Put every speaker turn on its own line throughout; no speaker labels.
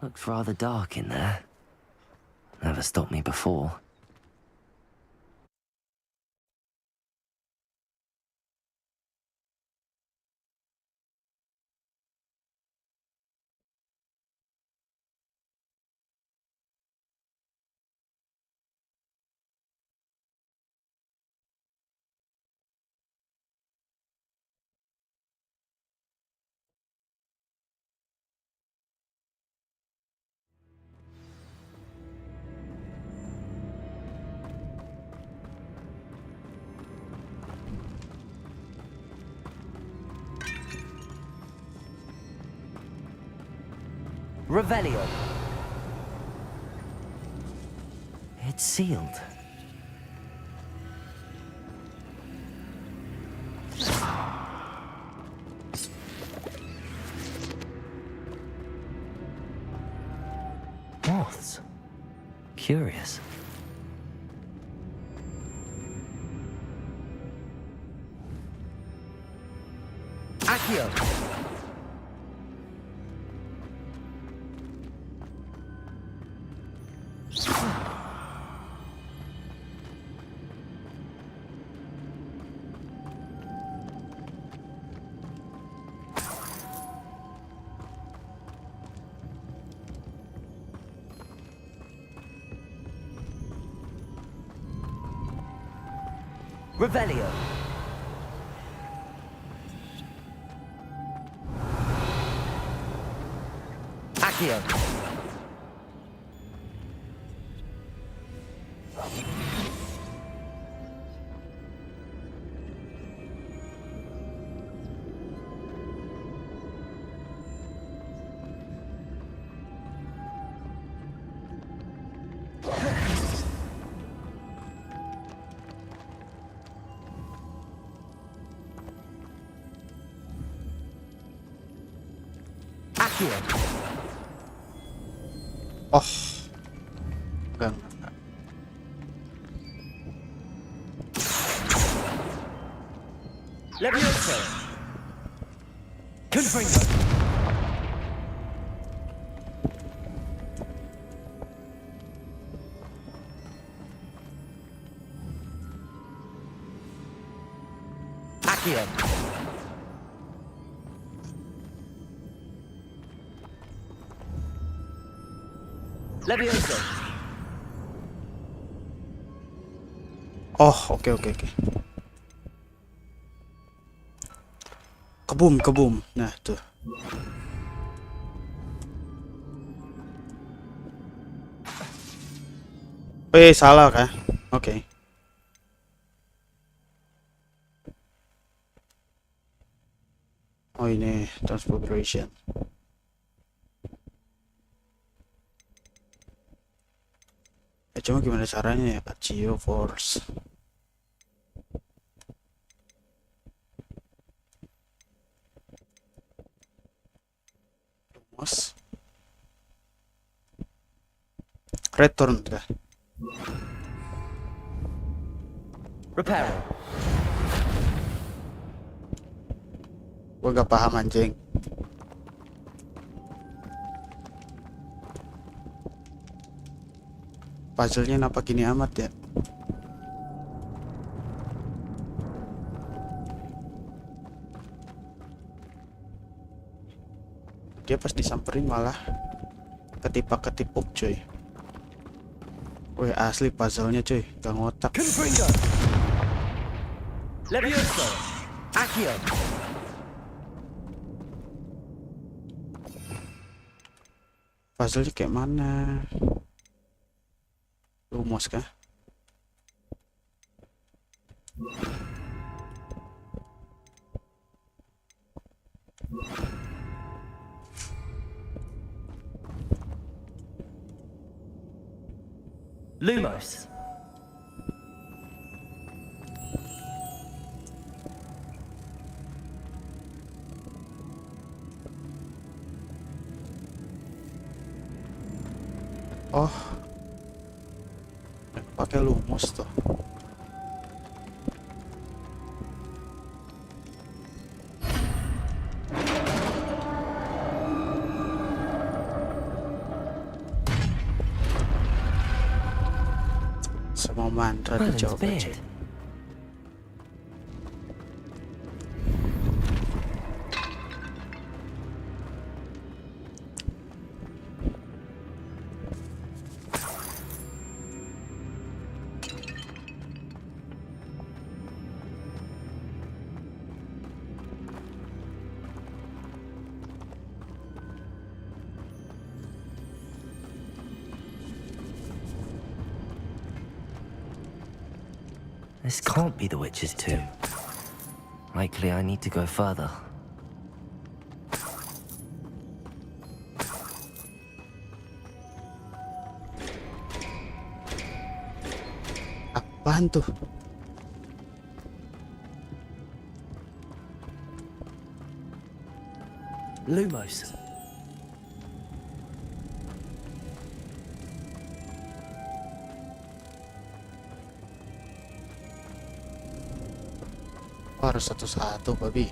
Looks rather dark in there. Never stopped me before. Revelio. It's sealed. Moths. Curious. Accio. Revelio. Accio.
Oh, enggak.
Levioso. Confringo. Accio. Levioso.
Oh, oke. Kebum. Nah, tuh. Salah kah? Oke. Oh, ini transfiguration. Cuma gimana caranya ya? Accio Force. Mas. Return kah?
Repair.
Gua gak paham anjing. Puzzle-nya kenapa gini amat ya? Dia pas disamperin malah ketipak-ketipuk cuy. Wih, asli puzzle-nya cuy, gak ngotak.
Levioso. Accio.
Puzzle-nya kayak mana? Lumos kah?
Lumos.
Oh, pakai lumos tuh. Semua mantra
Merlin's
dicoba
beard.
cuy.
This can't be the witch's tomb. Likely I need to go further.
Apaan tuh?
Lumos.
Oh, harus satu-satu babi.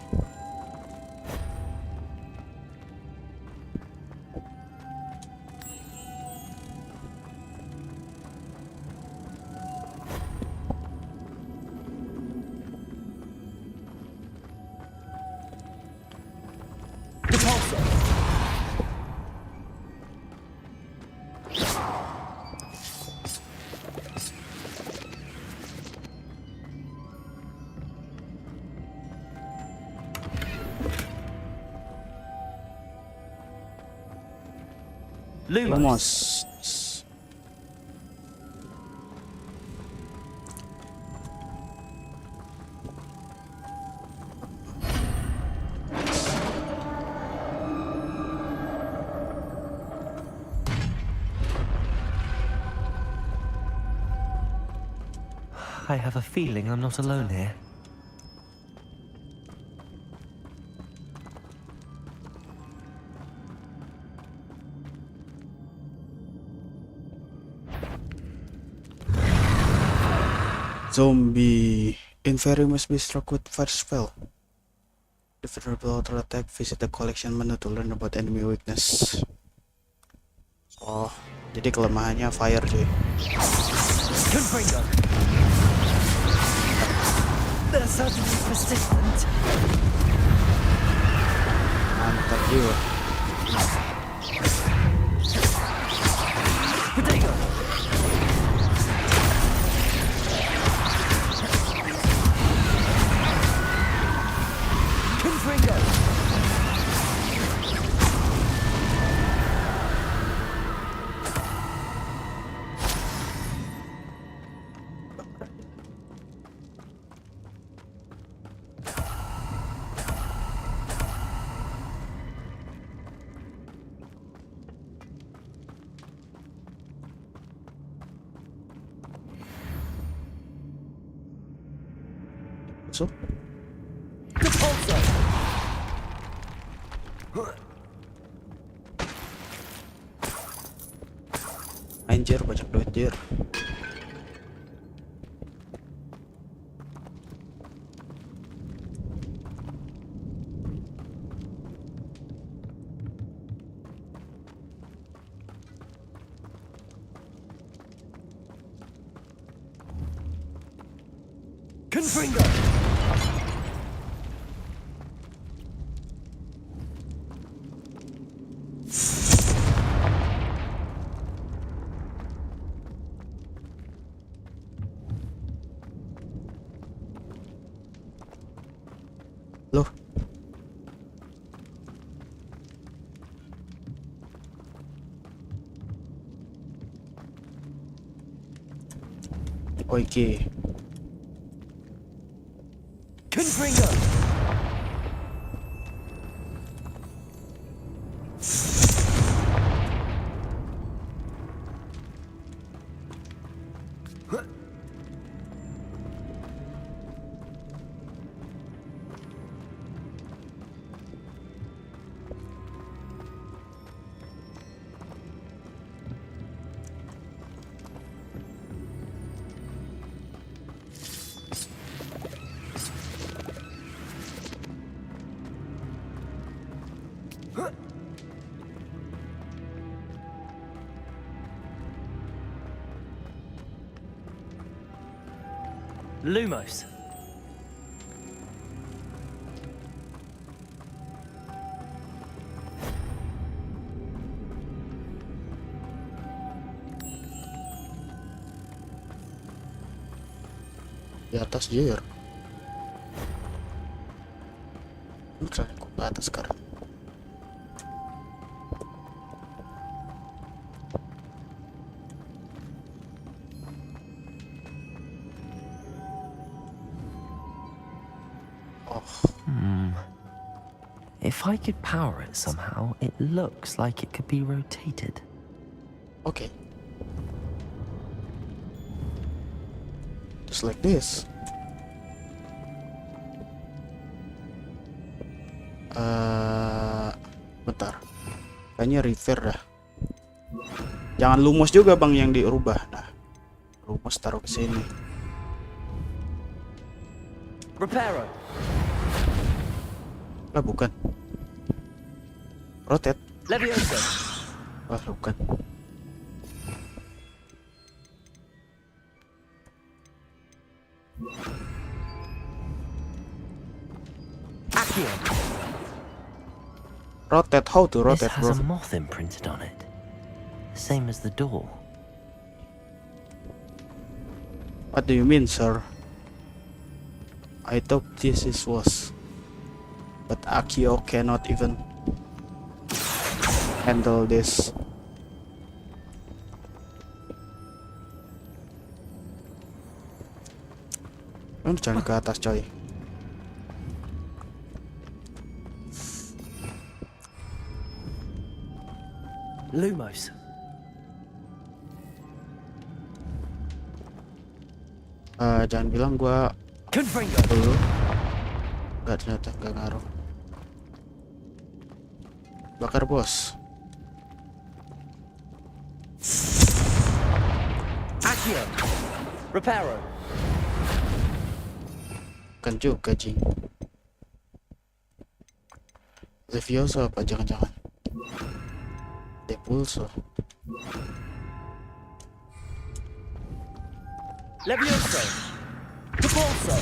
Lumos.
Lumos.
I have a feeling I'm not alone here.
Zombie. Inferi must be struck with first spell. The vulnerable auto attack. Visit the collection menu to learn about enemy weakness. Oh, jadi kelemahannya fire cuy.
Confringo. They're certainly persistent.
Mantap juga.
Potato. Confringo.
So,
Repulsor.
anjir banyak duit jir.
Confringo.
Loh, oke.
Confringo. Lumos.
Di atas jir. Misalnya aku ke atas sekarang.
If I could power it somehow, it looks like it could be rotated.
Okay. Just like this. Bentar. Kayaknya repair dah. Jangan lumos juga bang yang dirubah. Nah, lumos taruh ke sini.
Reparo.
Lah bukan. Rotate.
Levioso.
Wah bukan.
Accio.
Rotate. How to
This
rotate,
has
bro?
a moth imprinted on it. Same as the door.
What do you mean, sir? I thought this was, but Akio cannot even handle this. Jangan ke atas, coy.
Lumos.
Jangan bilang gua
Confringo.
dulu. Gak, ternyata gak ngaruh. Bakar bos.
Accio. Reparo.
Kan juga jing. Levioso apa jangan-jangan? Depulso.
Levioso. Depulso.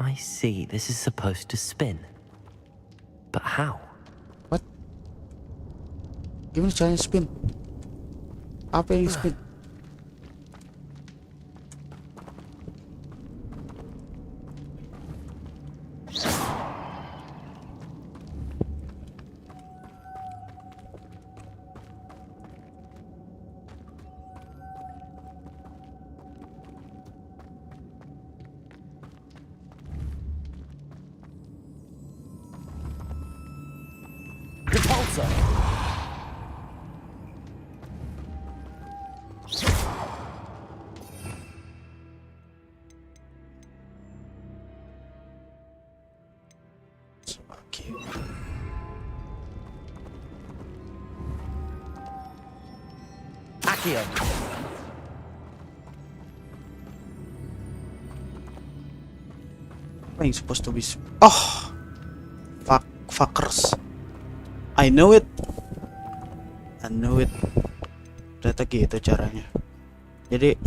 I see, this is supposed to spin. But how?
What? Gimana caranya spin? Apa yang spin?
Repulsor.
Oke.
Accio.
Apa yang supposed to be? Oh, fuckers. I know it. Ternyata gitu caranya. Jadi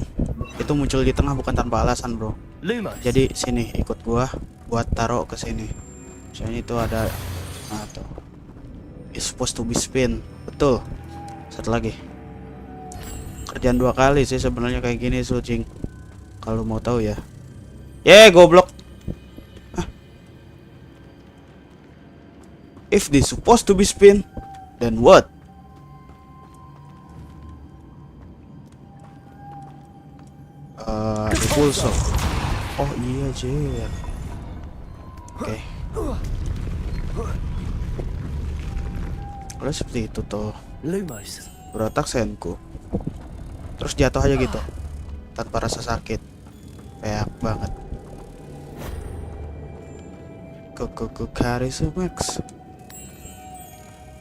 itu muncul di tengah bukan tanpa alasan, bro.
Lumos.
Jadi sini ikut gua buat taruh ke sini. Misalnya itu ada, nah tuh. It's supposed to be spin. Betul. Satu lagi. Kerjaan 2 kali sih sebenarnya kayak gini, Sucing. Kalau mau tahu ya. Goblok. If this supposed to be spin, then what? The pulso. Oh iya Jer. Oke. Kalau seperti itu tuh.
Lumos.
Berotak senku. Terus jatuh aja gitu. Tanpa rasa sakit. Peak banget. ke Karisma Max.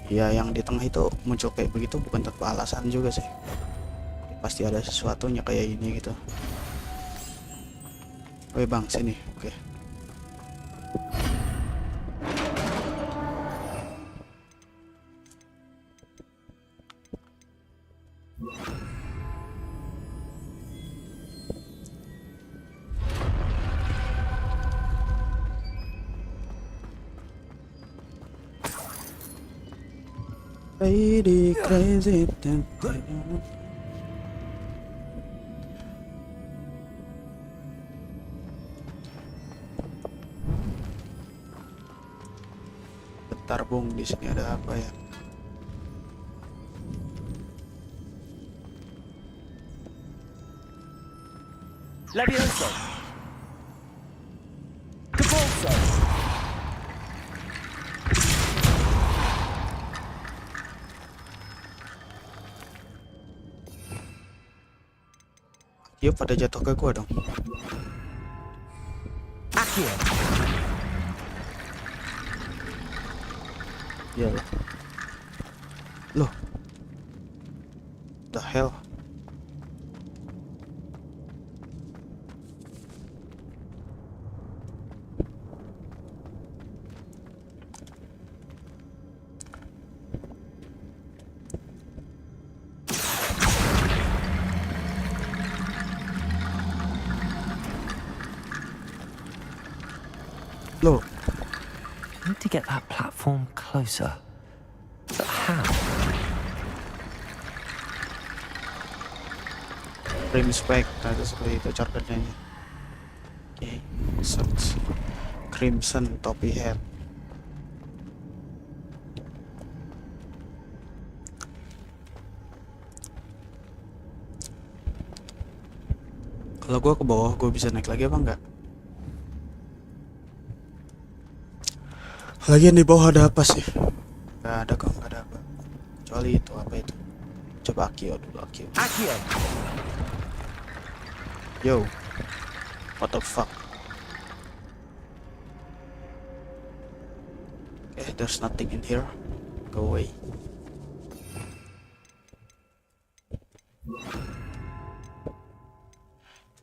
Ya yang di tengah itu muncul kayak begitu bukan tanpa alasan juga sih. Pasti ada sesuatunya kayak ini gitu. Woi bang sini, oke. Lady crazy. Bentar bung, di sini ada apa ya?
Levioso. Capulso.
Dia pada jatuh ke gua dong.
Accio.
Iya loh. Loh. The hell. Loh.
I need to get that platform closer. But how?
Rim spec, ada seperti itu cara kerjanya. Oke, search. Crimson topi head. Kalau gua ke bawah, gua bisa naik lagi apa enggak? Lagian di bawah ada apa sih? Gak ada kok, gak ada apa. Kecuali itu, apa itu? Coba Akio dulu, Akio.
Accio.
Yo, what the fuck? Okay, there's nothing in here. Go away.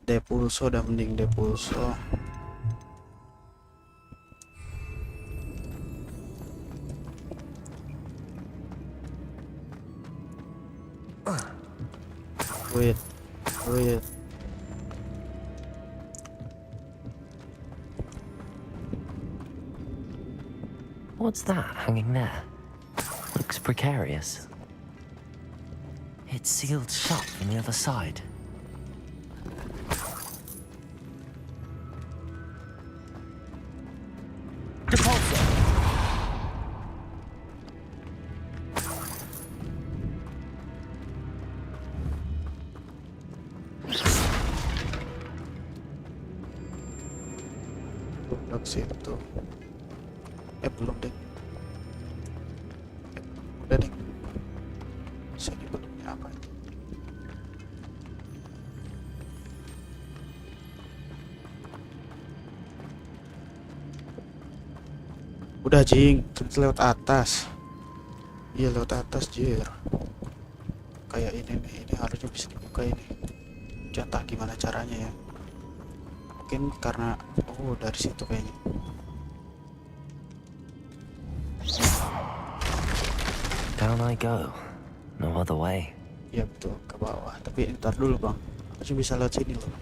Depulso, udah mending Depulso. Wait.
What's that hanging there? Looks precarious. It's sealed shut from the other side. Depulso.
Blok situ. Belum deh. Udah deh. Sini belumnya apa itu? Udah jing, terus lewat atas. Iya lewat atas jir. Kayak ini nih, ini harusnya bisa dibuka ini. Jatah gimana caranya ya? Mungkin karena dari situ kayaknya.
Down I go. No other way.
Iya betul, ke bawah. Tapi ntar dulu bang, harusnya bisa lewat sini loh.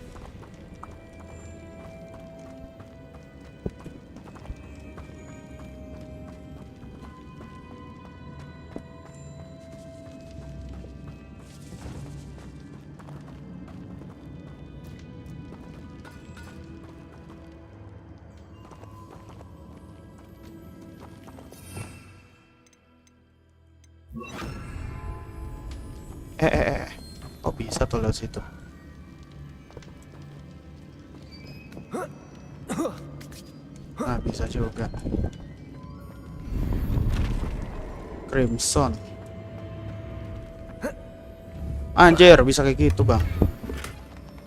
Kok bisa tuh lewat situ? Nah bisa juga. Crimson. Anjir bisa kayak gitu bang.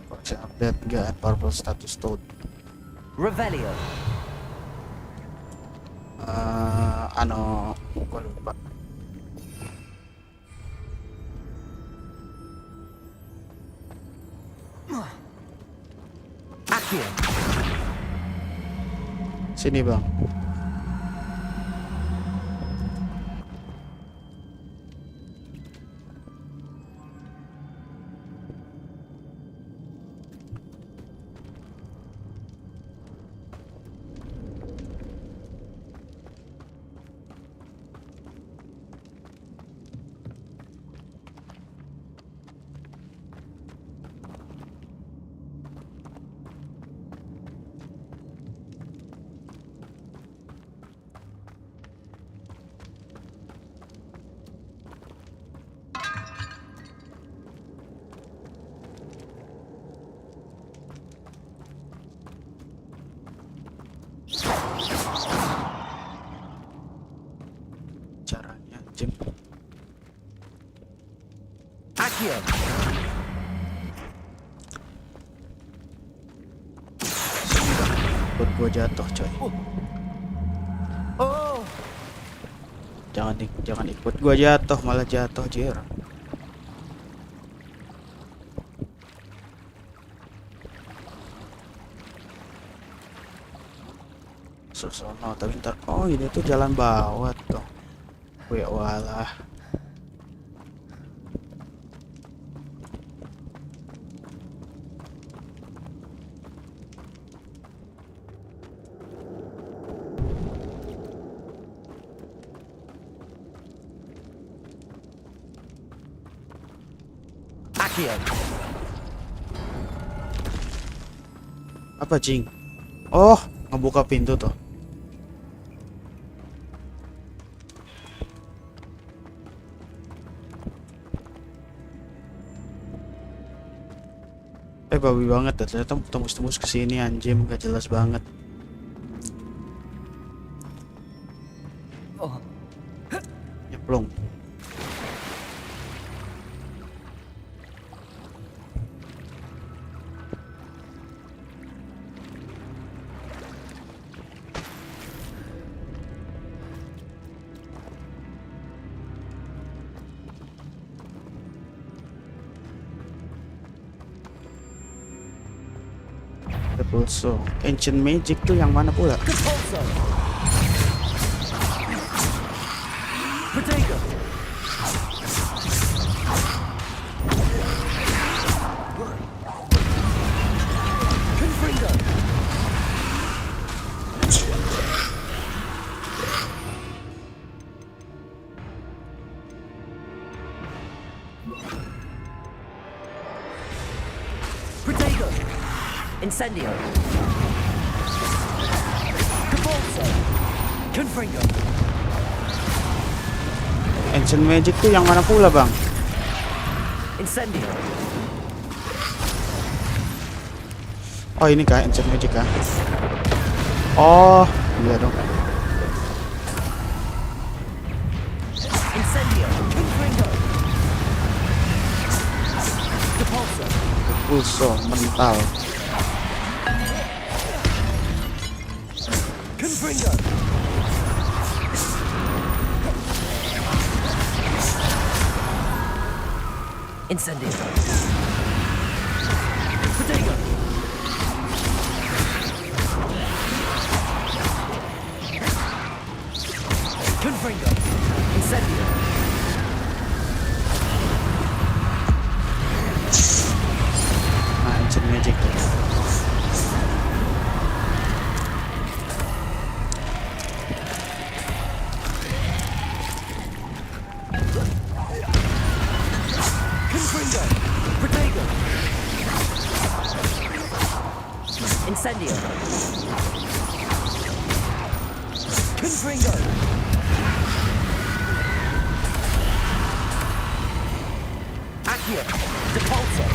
Koleksi update, gak purple status toad.
Revelio.
Gua lupa.
Akhir.
Sini bang. Caranya Jim.
Akhir.
Buat gua jatuh coy.
Oh.
Jangan ikut gua jatuh, malah jatuh jir. Sono tapi ntar, oh ini tuh jalan bawah tuh. Wih walah.
Akhir.
Apa Jing? Oh, ngebuka pintu tuh. Babi banget ya, ternyata tembus-tembus ke sini anjing, gak jelas banget.
Oh.
Nyeplung. Also, ancient magic tuh yang mana pula?
Potato. Confringo. Potato. Incendio. Convulso. Confringo.
Ancient magic tuh yang mana pula bang?
Incendio.
Oh ini kah ancient magic kah? Oh iya dong.
Incendio. Confringo. Depulso.
Pulso mental.
Confringo. Incendio. Potato. Confringo. Incendio.
Nah ancient magic.
Confringo. Potato. Incendio. Confringo. Accio. Depulso.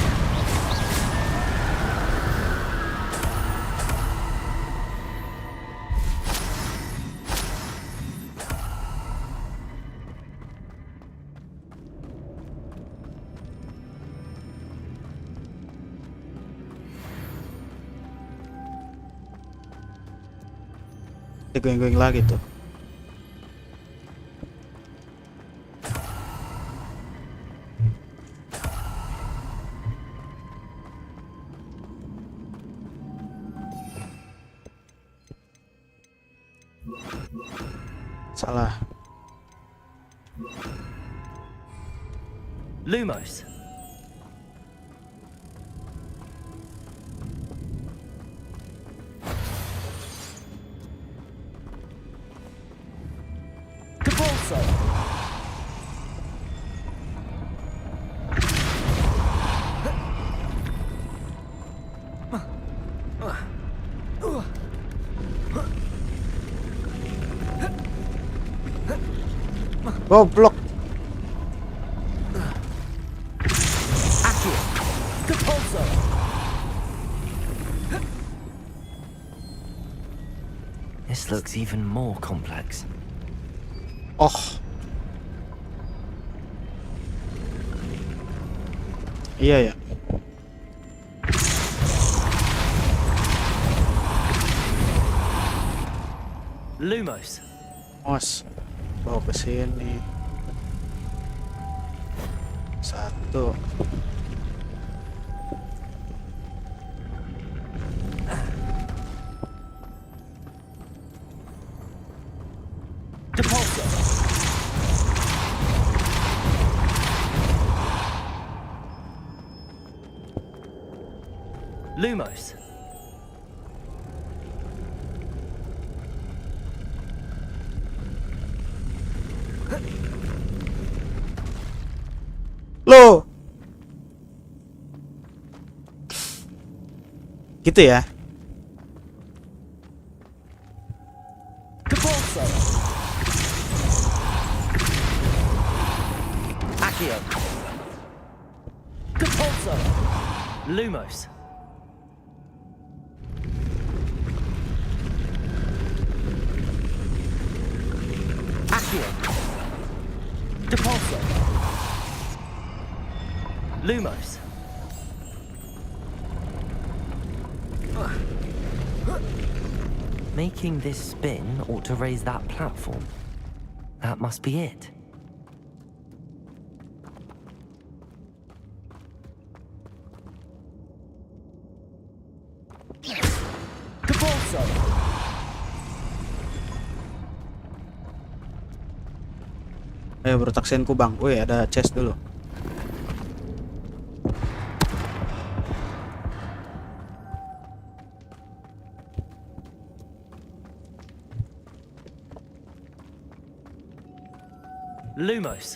Digoyang-goyang lagi tuh. Salah.
Lumos. Capolso.
Goblok.
Capolso. This looks even more complex.
Oh. Iya ya.
Lumos.
Mos. Bawa ke sini. Satu.
Depulso. Lumos.
Loh. Gitu ya.
Depulso. Accio. Depulso. Lumos. Accio. Depulso. Lumos. Making this spin ought to raise that platform. That must be it. Depulso.
Ayo bertaksianku bang. Wih ada chest dulu.
Lumos.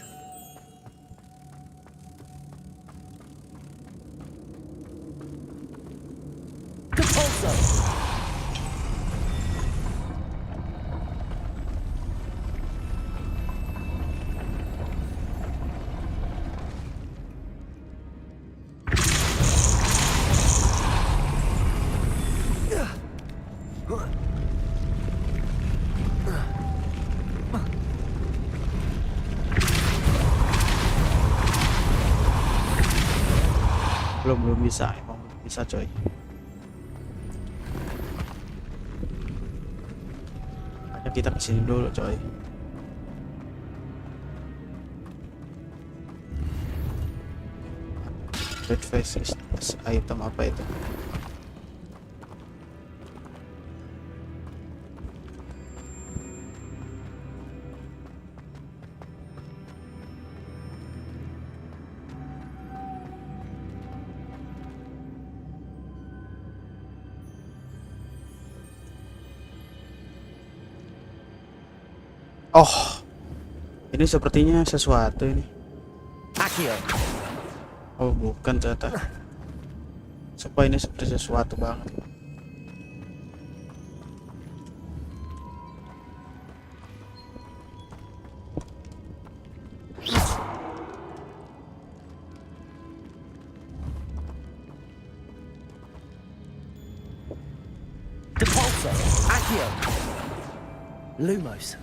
Depulso.
Belum bisa, emang belum bisa coy. Makanya kita kesini dulu coy. Red face is item apa itu? Oh, ini sepertinya sesuatu ini.
Accio.
Oh, bukan ternyata. Supaya ini seperti sesuatu banget.
Depulso. Accio. Lumos.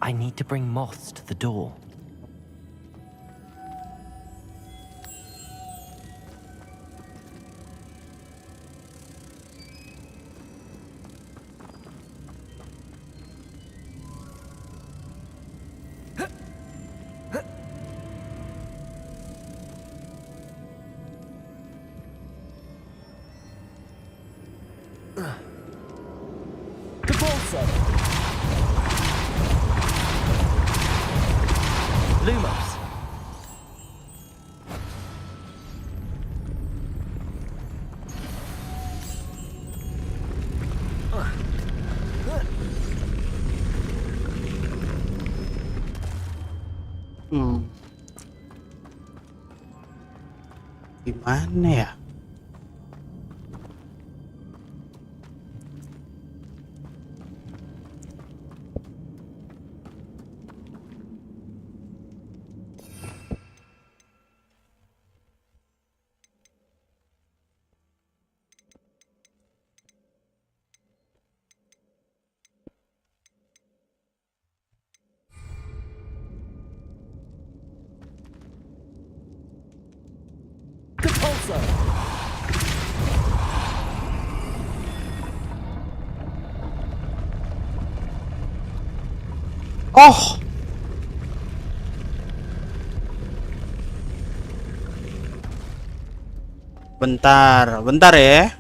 I need to bring moths to the door.
Hmm. Gimana ya? Oh, bentar ya.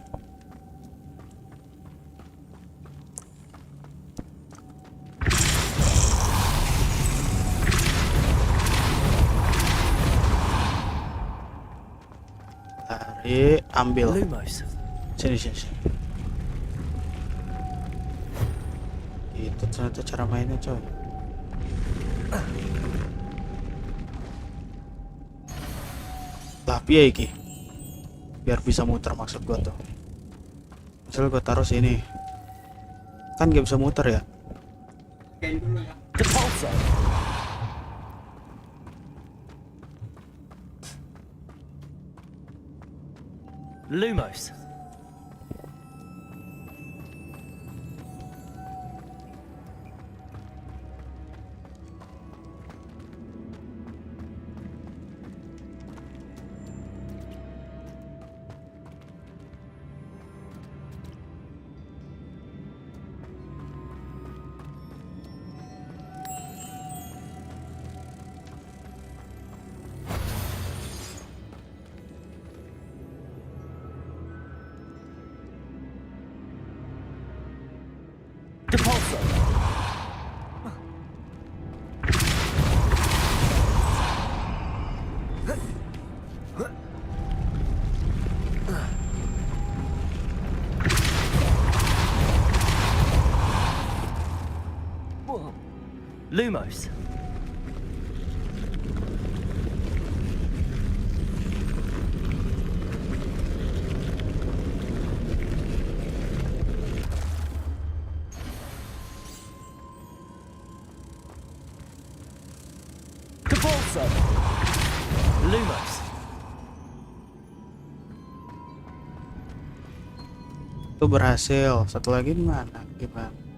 Tarik, ambil.
Lumos.
Sini. Itu ternyata cara mainnya, coy. Lah piye iki? Biar bisa muter maksud gua tuh. Misal gua taruh sini. Kan gak bisa muter ya?
Depulso. Lumos. Depulso. Lumos. Depulso. Lumos.
Itu berhasil. Satu lagi mana? Gimana?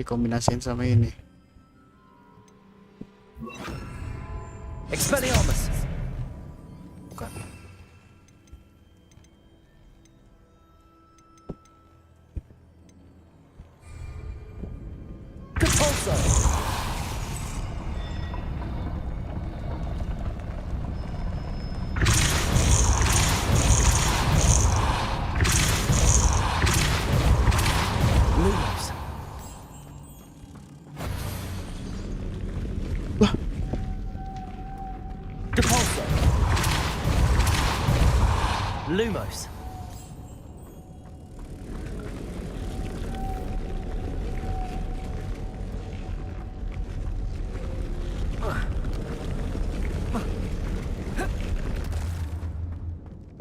Dikombinasiin sama ini.
Expelliarmus.
Bukan.
Depulso. Lumos.
Lah,
Depulso. Lumos.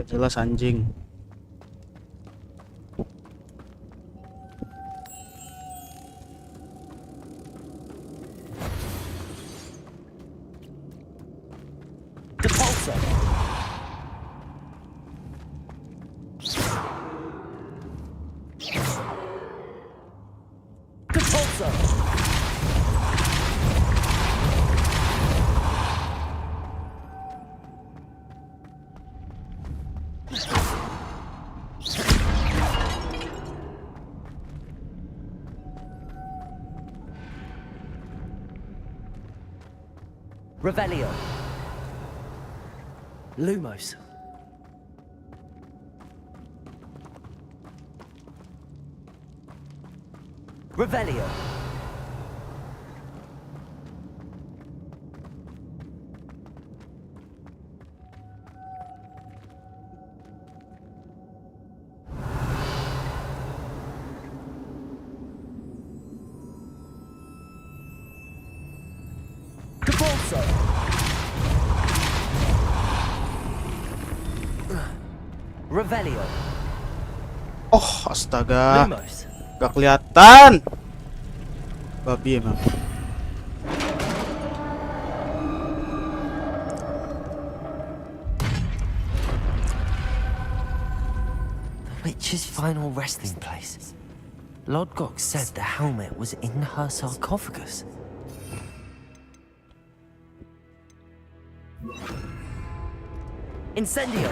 jelas anjing.
Revelio. Lumos. Revelio. Debolso. Revelio.
Oh, astaga.
Lumos.
Gak kelihatan. Babi emang.
The witch's final resting place. Lodgok said the helmet was in her sarcophagus. Incendio!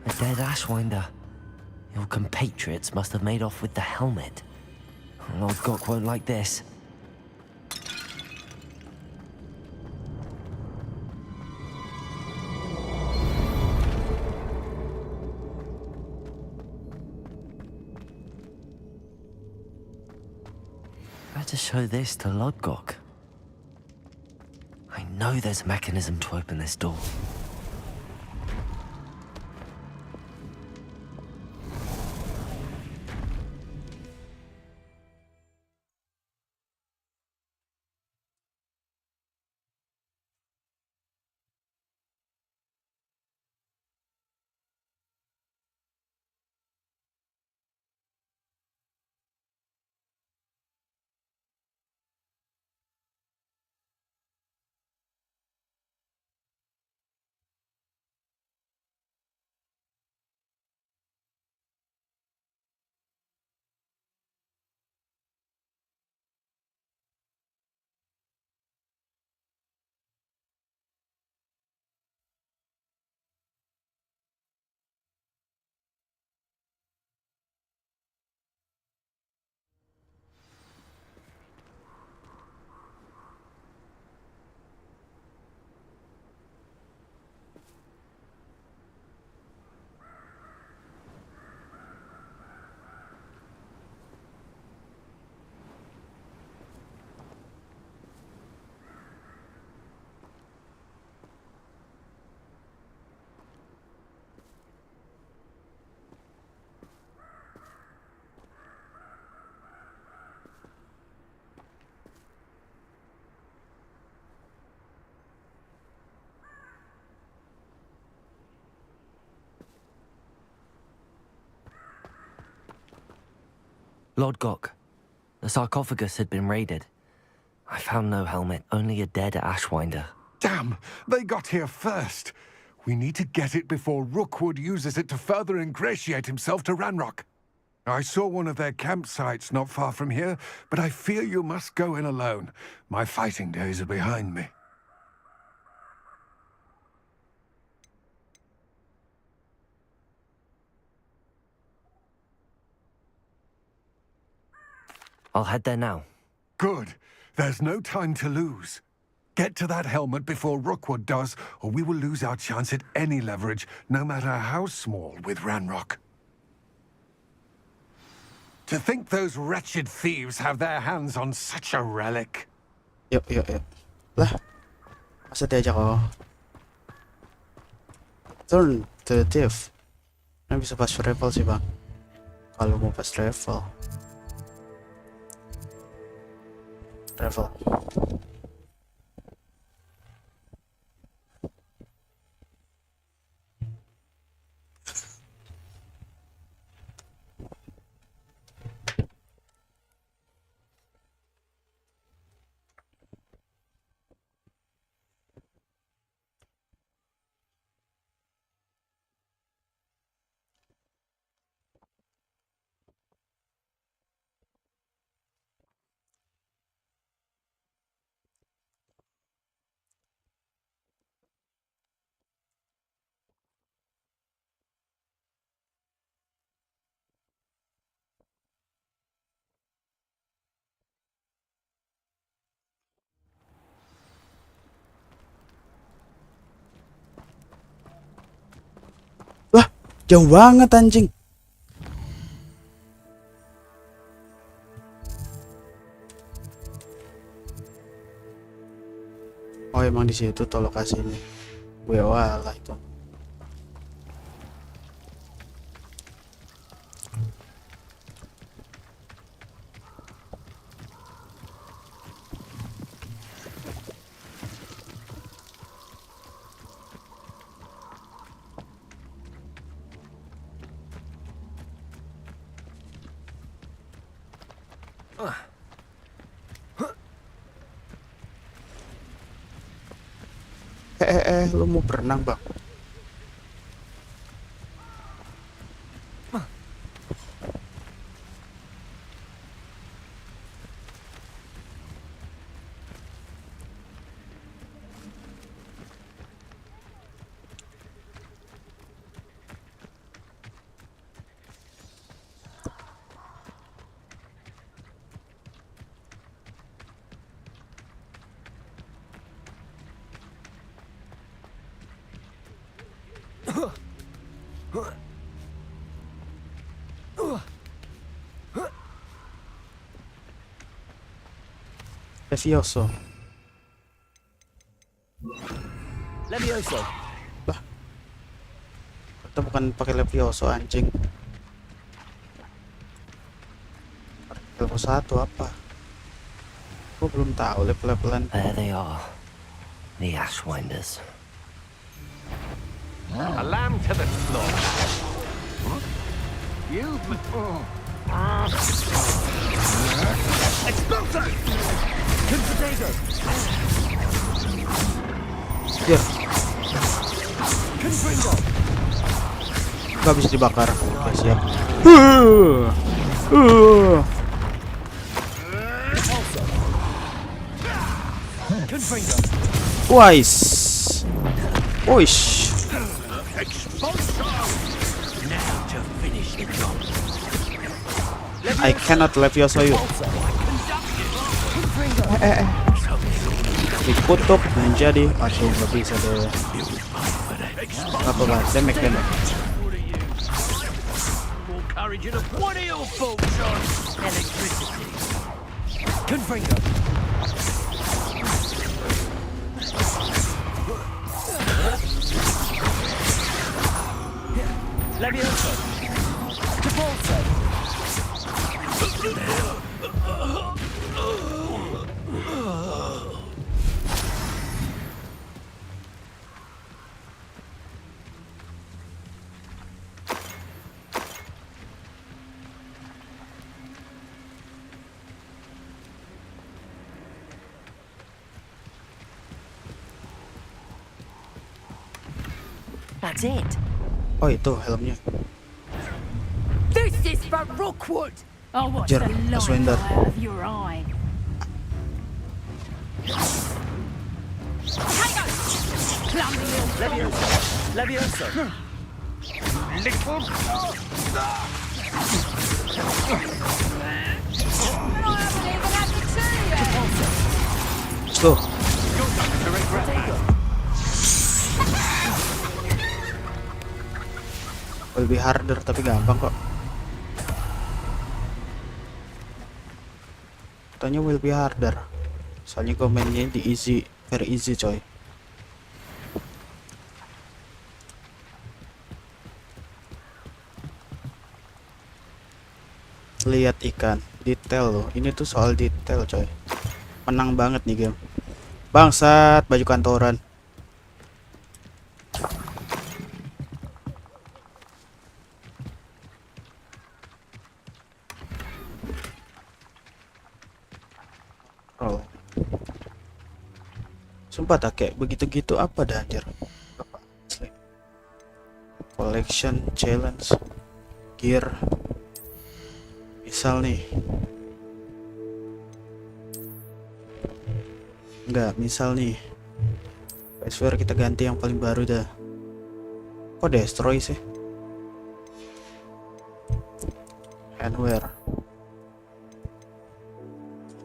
A dead Ashwinder. Your compatriots must have made off with the helmet. Lord Gok won't like this. Better show this to Lord Gok. I know there's a mechanism to open this door. Lord Gok, the sarcophagus had been raided. I found no helmet, only a dead Ashwinder.
Damn! They got here first! We need to get it before Rookwood uses it to further ingratiate himself to Ranrock. I saw one of their campsites not far from here, but I fear you must go in alone. My fighting days are behind me.
I'll head there now.
Good. There's no time to lose. Get to that helmet before Rookwood does, or we will lose our chance at any leverage, no matter how small, with Ranrock. To think those wretched thieves have their hands on such a relic.
Yuk. Lah, masa diajak oh. Turn to the thief. Kan bisa fast travel sih bang. Kalau mau fast travel. Travel. Jauh banget anjing. Oh emang di situ tuh lokasinya. Gue walah itu. Lu mau berenang bang? Levioso.
Levioso.
Lah. Kita bukan pakai Levioso anjing. Level 1 apa? Gue belum tahu level-levelan.
There they are. The Ashwinders.
A lamb to the slaughter. You. Explosive! Potato!
Biar. Gak bisa dibakar. Oke, siap. Wise. Oish. I cannot Levioso you. Dikutuk menjadi aduh nggak bisa deh. Apa lah, damage.
Levioso. That's it.
Oh itu helmnya.
This is for Rookwood. Oh, what's
Jer,
the
Aswender.
line of your eye? Kitajo! Clumsy little
Levioso. Levioso.
Little.
And I haven't even had the tea yet.
Slow. Lebih harder tapi gampang kok. Katanya will be harder. Soalnya gue mainnya di easy, very easy coy. Lihat ikan, detail loh. Ini tuh soal detail coy. Menang banget nih game. Bangsat, baju kantoran. Oh. Sumpah tak kayak begitu-gitu apa dah anjir. Apa? Asli. Collection, challenge, gear. Misal nih. Enggak, misal nih. I swear kita ganti yang paling baru dah. Kok destroy sih? Handwear.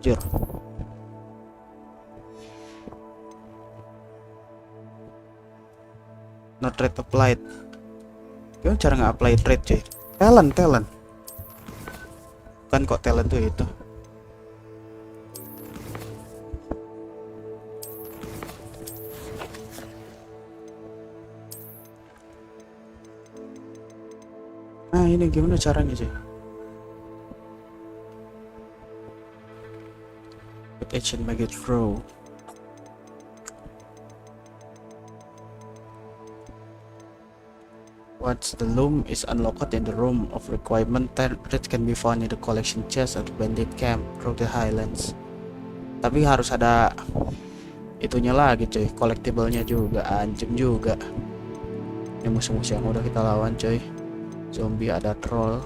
Jujur. Not rate applied. Gimana cara nge-apply trade cuy? Talent. Kan kok talent tuh itu. Nah ini gimana caranya cuy? Put action make it throw. Once the loom is unlocked in the room of requirement, trade can be found in the collection chest at bandit camp through the highlands. Tapi harus ada itunya lagi cuy, collectible-nya juga, anjem juga. Ini musuh-musuh yang udah kita lawan cuy. Zombie, ada troll.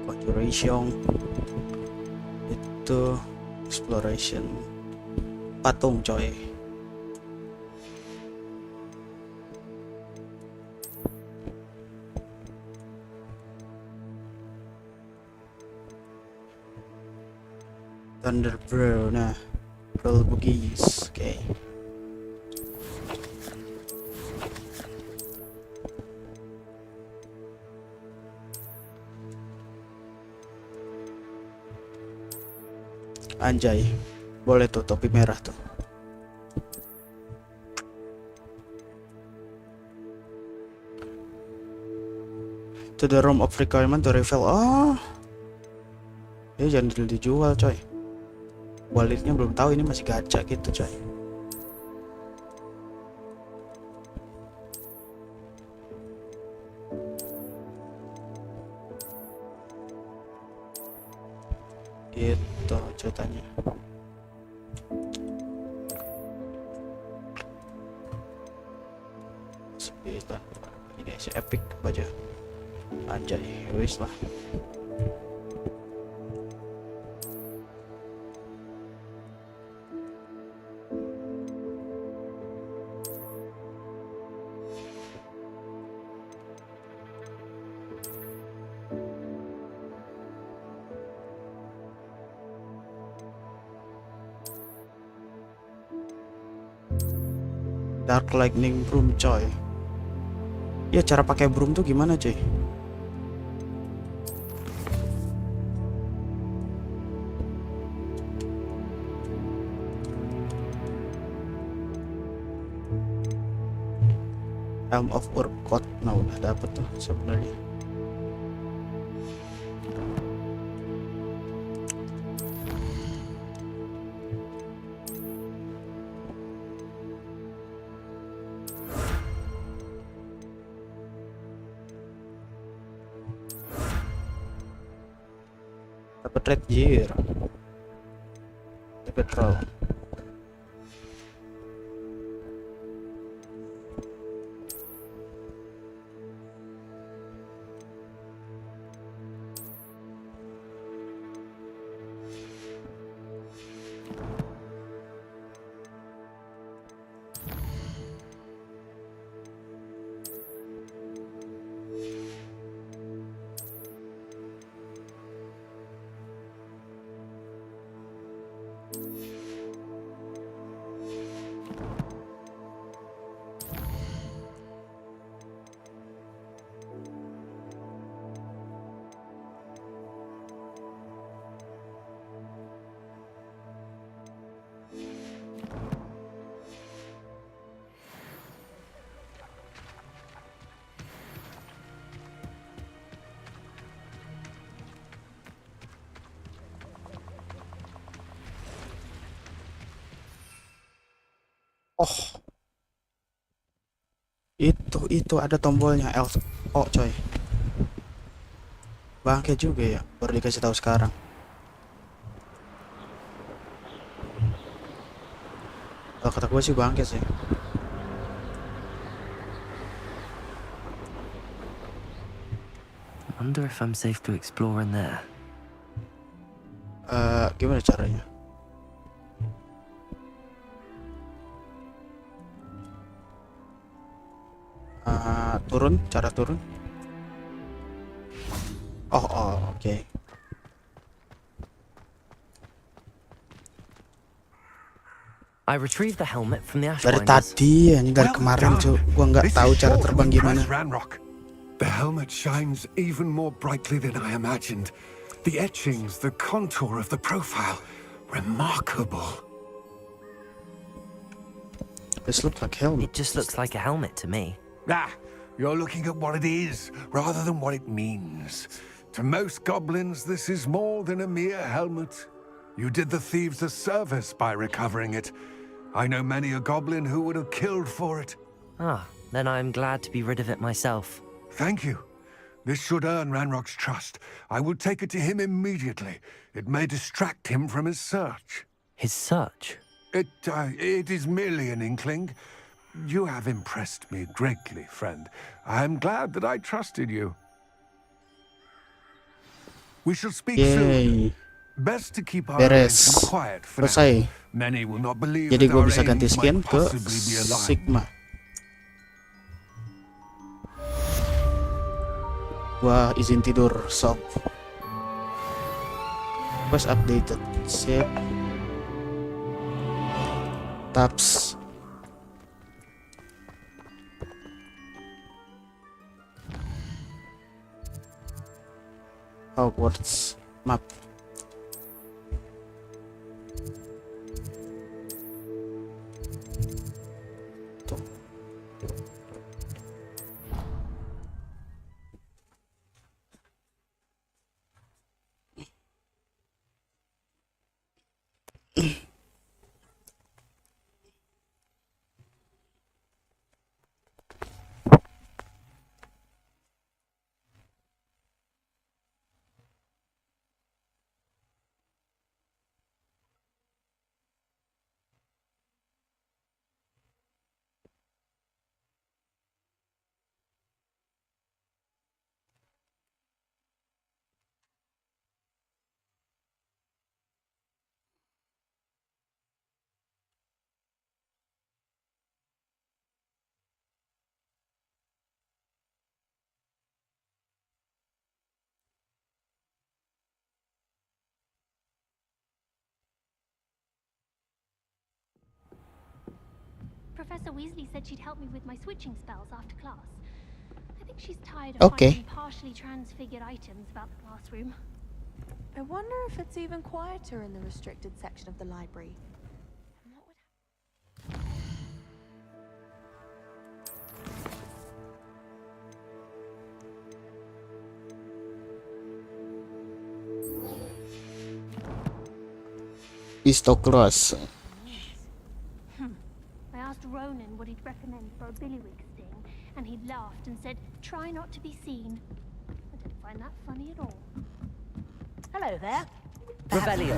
Conjuration. Itu exploration. Patung coy. Thunder Bro, nah Pearl Bugis, oke. Anjay, boleh tuh topi merah tuh. To the room of requirement to reveal. Oh, ya jangan dijual coy. Walletnya belum tahu, ini masih gacha gitu coy. Gitu ceritanya. Sepi lah. Ini si epic baca. Anjay, wis lah. Dark Lightning Broom coy. Ya cara pakai broom tuh gimana coy? Helm of Urkot, nah udah dapet tuh sebenarnya. Dapat red gear, dapat troll. Oh, itu ada tombolnya L. Oh coy, bangke juga ya, baru dikasih tahu sekarang. Kalau kata gue sih bangke sih.
Wonder if I'm safe to explore in there.
Gimana caranya? Turun, cara turun. Oh, oke.
I retrieved the helmet from the
Dari
Ashwinders.
tadi, anjing dari kemarin cuy, gua nggak
This
tahu
is
cara
sure to
terbang gimana.
impress Ranrock. The helmet shines even more brightly than I imagined. The etchings, the contour of the profile, remarkable.
This looks like helmet.
It just looks like a helmet to me.
Ah, you're looking at what it is, rather than what it means. To most goblins, this is more than a mere helmet. You did the thieves a service by recovering it. I know many a goblin who would have killed for it.
Ah, then I'm glad to be rid of it myself.
Thank you. This should earn Ranrock's trust. I will take it to him immediately. It may distract him from his search.
His search?
It is merely an inkling. You have impressed me greatly, friend. I am glad that I trusted you. We shall speak soon.
Yay.
Best to keep our
Beres.
attention quiet for now.
Selesai.
Many will not believe
Jadi
that
gue
our
bisa ganti
aims
skin
might
ke
possibly be aligned.
Sigma. Gua izin tidur, sob. Was updated. Save. Tabs. Hogwarts map. Tuh.
Professor Weasley said she'd help me with my switching spells after class. I think she's tired of finding partially transfigured items about the classroom.
I wonder if it's even quieter in the restricted section of the library. And what would
Istokros.
I asked Ronan what he'd recommend for a billywig sting, and he laughed and said, "Try not to be seen." I didn't find that funny at all.
Hello there.
Revelio.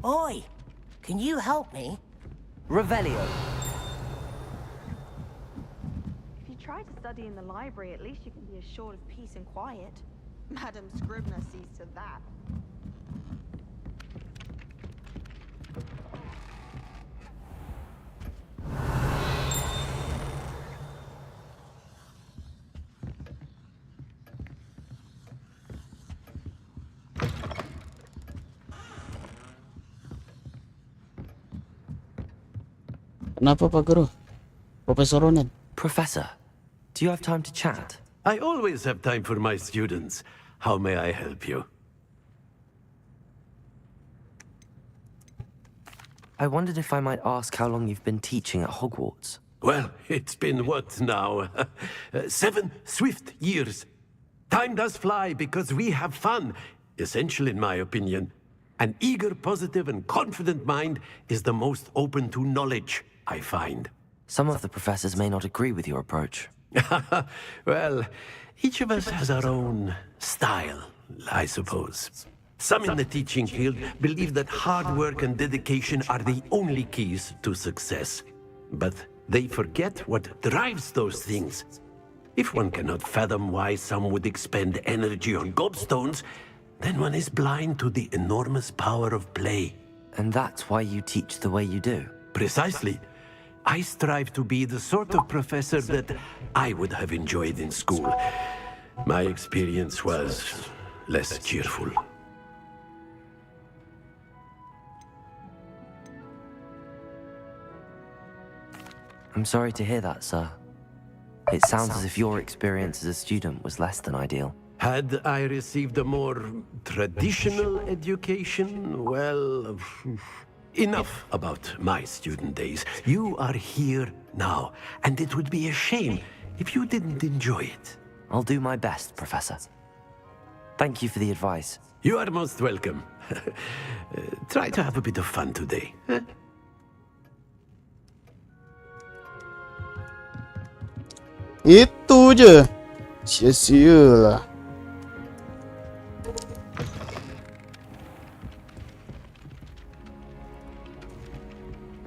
Oi! Can you help me?
Revelio.
If you try to study in the library, at least you can be assured of peace and quiet. Madam Scribner sees to that.
Kenapa Pak Guru? Profesor Ronan.
Professor, do you have time to chat?
I always have time for my students. How may I help you?
I wondered if I might ask how long you've been teaching at Hogwarts.
Well, it's been what now? 7 swift years. Time does fly because we have fun. Essential in my opinion. An eager, positive, and confident mind is the most open to knowledge, I find.
Some of the professors may not agree with your approach.
Well, each of us has our own style, I suppose. Some in the teaching field believe that hard work and dedication are the only keys to success. But they forget what drives those things. If one cannot fathom why some would expend energy on gobstones, then one is blind to the enormous power of play.
And that's why you teach the way you do.
Precisely. I strive to be the sort of professor that I would have enjoyed in school. My experience was less cheerful.
I'm sorry to hear that, sir. It sounds as if your experience as a student was less than ideal.
Had I received a more traditional education, well, enough about my student days. You are here now, and it would be a shame if you didn't enjoy it.
I'll do my best, Professor. Thank you for the advice.
You are most welcome. Try to have a bit of fun today.
Itu aja. Sia-sia lah.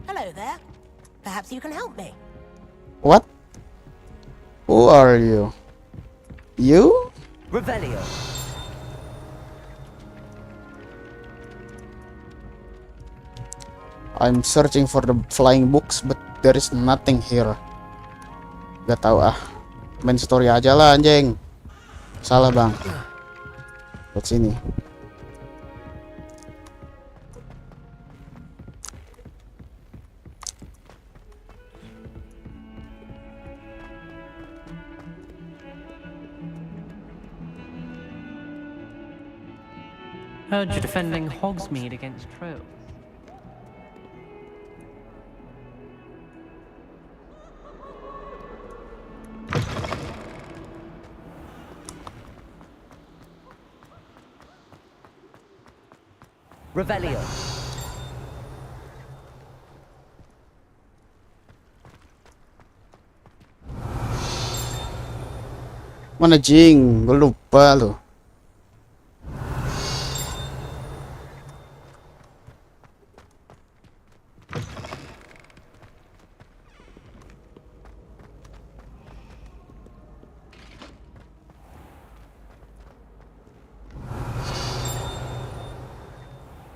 Hello there. Perhaps you can help me.
What? Who are you? You?
Revelio.
I'm searching for the flying books, but there is nothing here. Gak tahu ah. Main story aja lah anjing. Salah bang. Buat sini.
Heard you're defending Hogsmeade against trolls.
Revelio.
Mana jing? Gue lupa loh.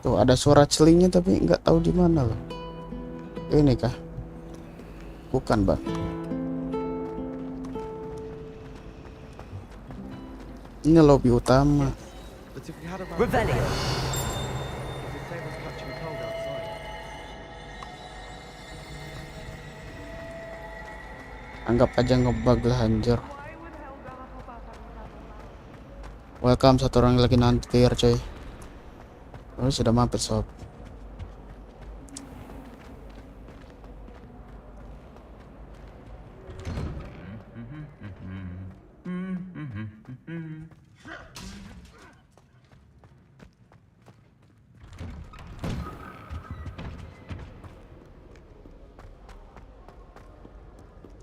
Tuh ada suara celingnya tapi nggak tahu di mana loh. Ini kah? Bukan bang. Ini lobby utama.
Revelio.
Anggap aja ngebug lah anjir. Welcome, satu orang lagi nantir coy. Oh, sudah mampir sob.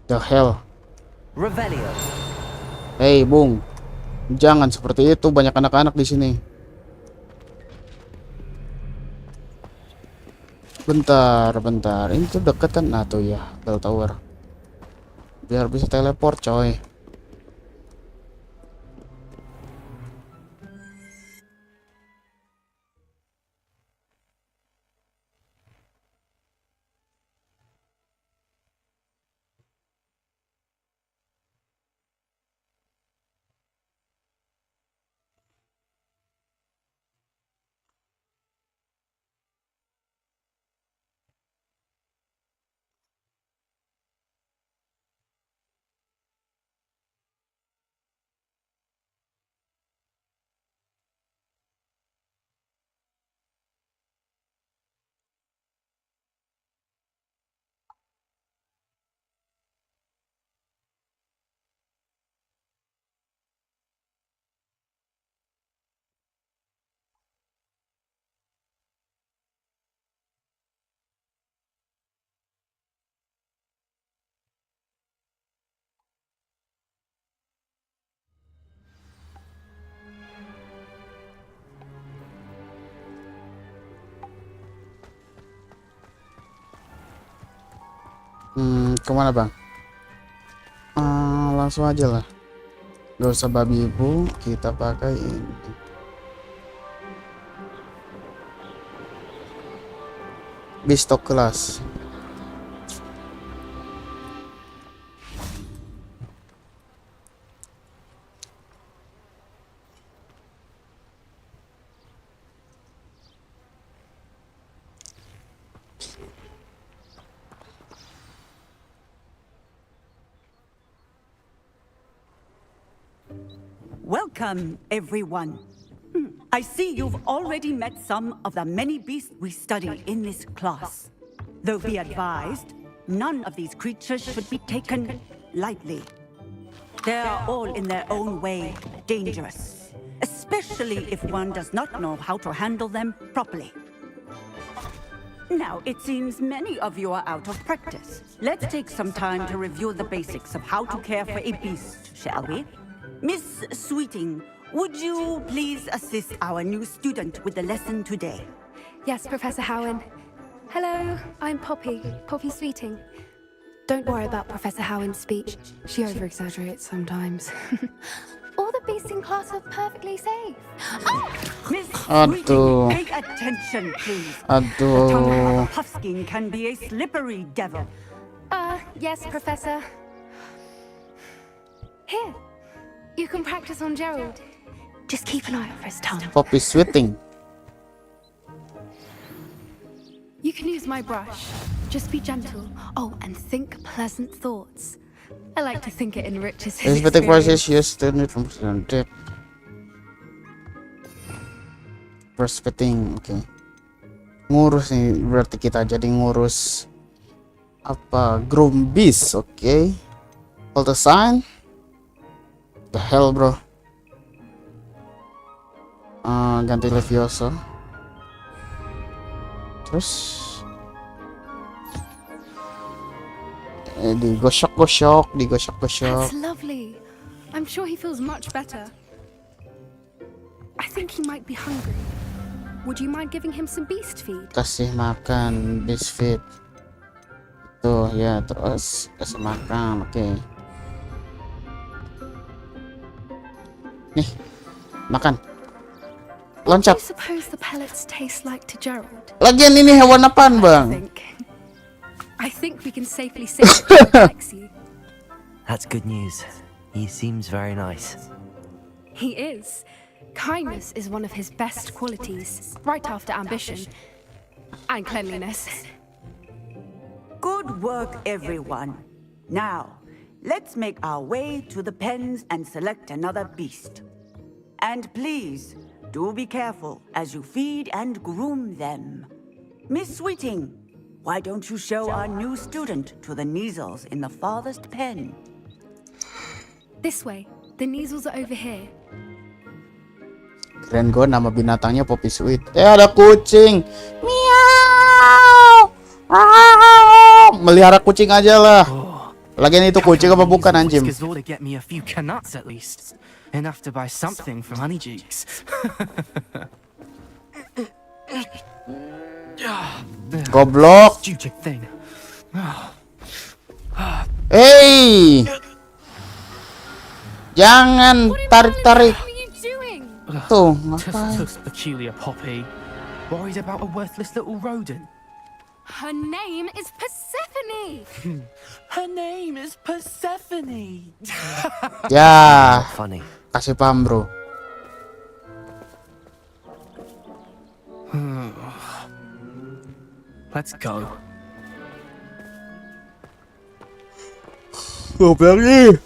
The hell.
Revelio.
Hey, Bung. Jangan seperti itu, banyak anak-anak di sini. Bentar. Ini tuh deket kan? Nah tuh ya, bell tower. Biar bisa teleport, coy. Kemana bang? Langsung aja lah. Gak usah babi ibu, kita pakai ini. Beanstalk class.
Welcome, everyone. I see you've already met some of the many beasts we study in this class. Though be advised, none of these creatures should be taken lightly. They are all in their own way dangerous, especially if one does not know how to handle them properly. Now, it seems many of you are out of practice. Let's take some time to review the basics of how to care for a beast, shall we? Miss Sweeting, would you please assist our new student with the lesson today?
Yes, Professor Hewan. Hello, I'm Poppy Sweeting. Don't worry about Professor Hewan's speech. She over-exaggerates sometimes. All the beasts in class are perfectly safe.
Miss Sweeting, pay attention, please. The tongue of a puffskein can be a slippery devil.
Yes, Professor. Here, you can practice on Gerald. Just keep an eye out for his tongue.
Poppy Sweeting.
You can use my brush. Just be gentle. Oh, and think pleasant thoughts. I like to think it enriches his
Aesthetic
experience.
process used to need from depth. Prospecting, oke. Ngurus nih, berarti kita jadi ngurus apa? Groom beast, oke. Hold the sign. The hell, bro. Ganti Leviosa. Terus digosok-gosok.
That's lovely. I'm sure he feels much better. I think he might be hungry. Would you mind giving him some beast feed?
Kasih makan beast feed. Tuh ya, terus kasih makan, oke. Nih, makan. Loncat.
What do you suppose the pellets taste like to Gerald?
Lagian ini hewan apaan, Bang?
I think we can safely say that he likes you.
That's good news. He seems very nice.
He is. Kindness is one of his best qualities, right after ambition and cleanliness.
Good work, everyone. Now, let's make our way to the pens and select another beast. And please, do be careful as you feed and groom them. Miss Sweeting, why don't you show our new student to the Neasels in the farthest pen?
This way. The Neasels are over here.
Keren gue, nama binatangnya Poppy Sweet. Ada kucing. Miau. Melihara kucing aja lah. Lagian itu kucing apa bukan, anjing?
Get me a few canuts at least. Enough to buy something from Honeycheeks.
Goblok.
Stupid thing.
Hey. Jangan tarik-tarik. Tuh, ngapain?
Tus peculiar Poppy. Worried about a worthless little rodent.
Her name is Persephone.
Her name is Persephone.
Ya.
Funny.
Kasih paham, bro.
Let's go.
Goblok.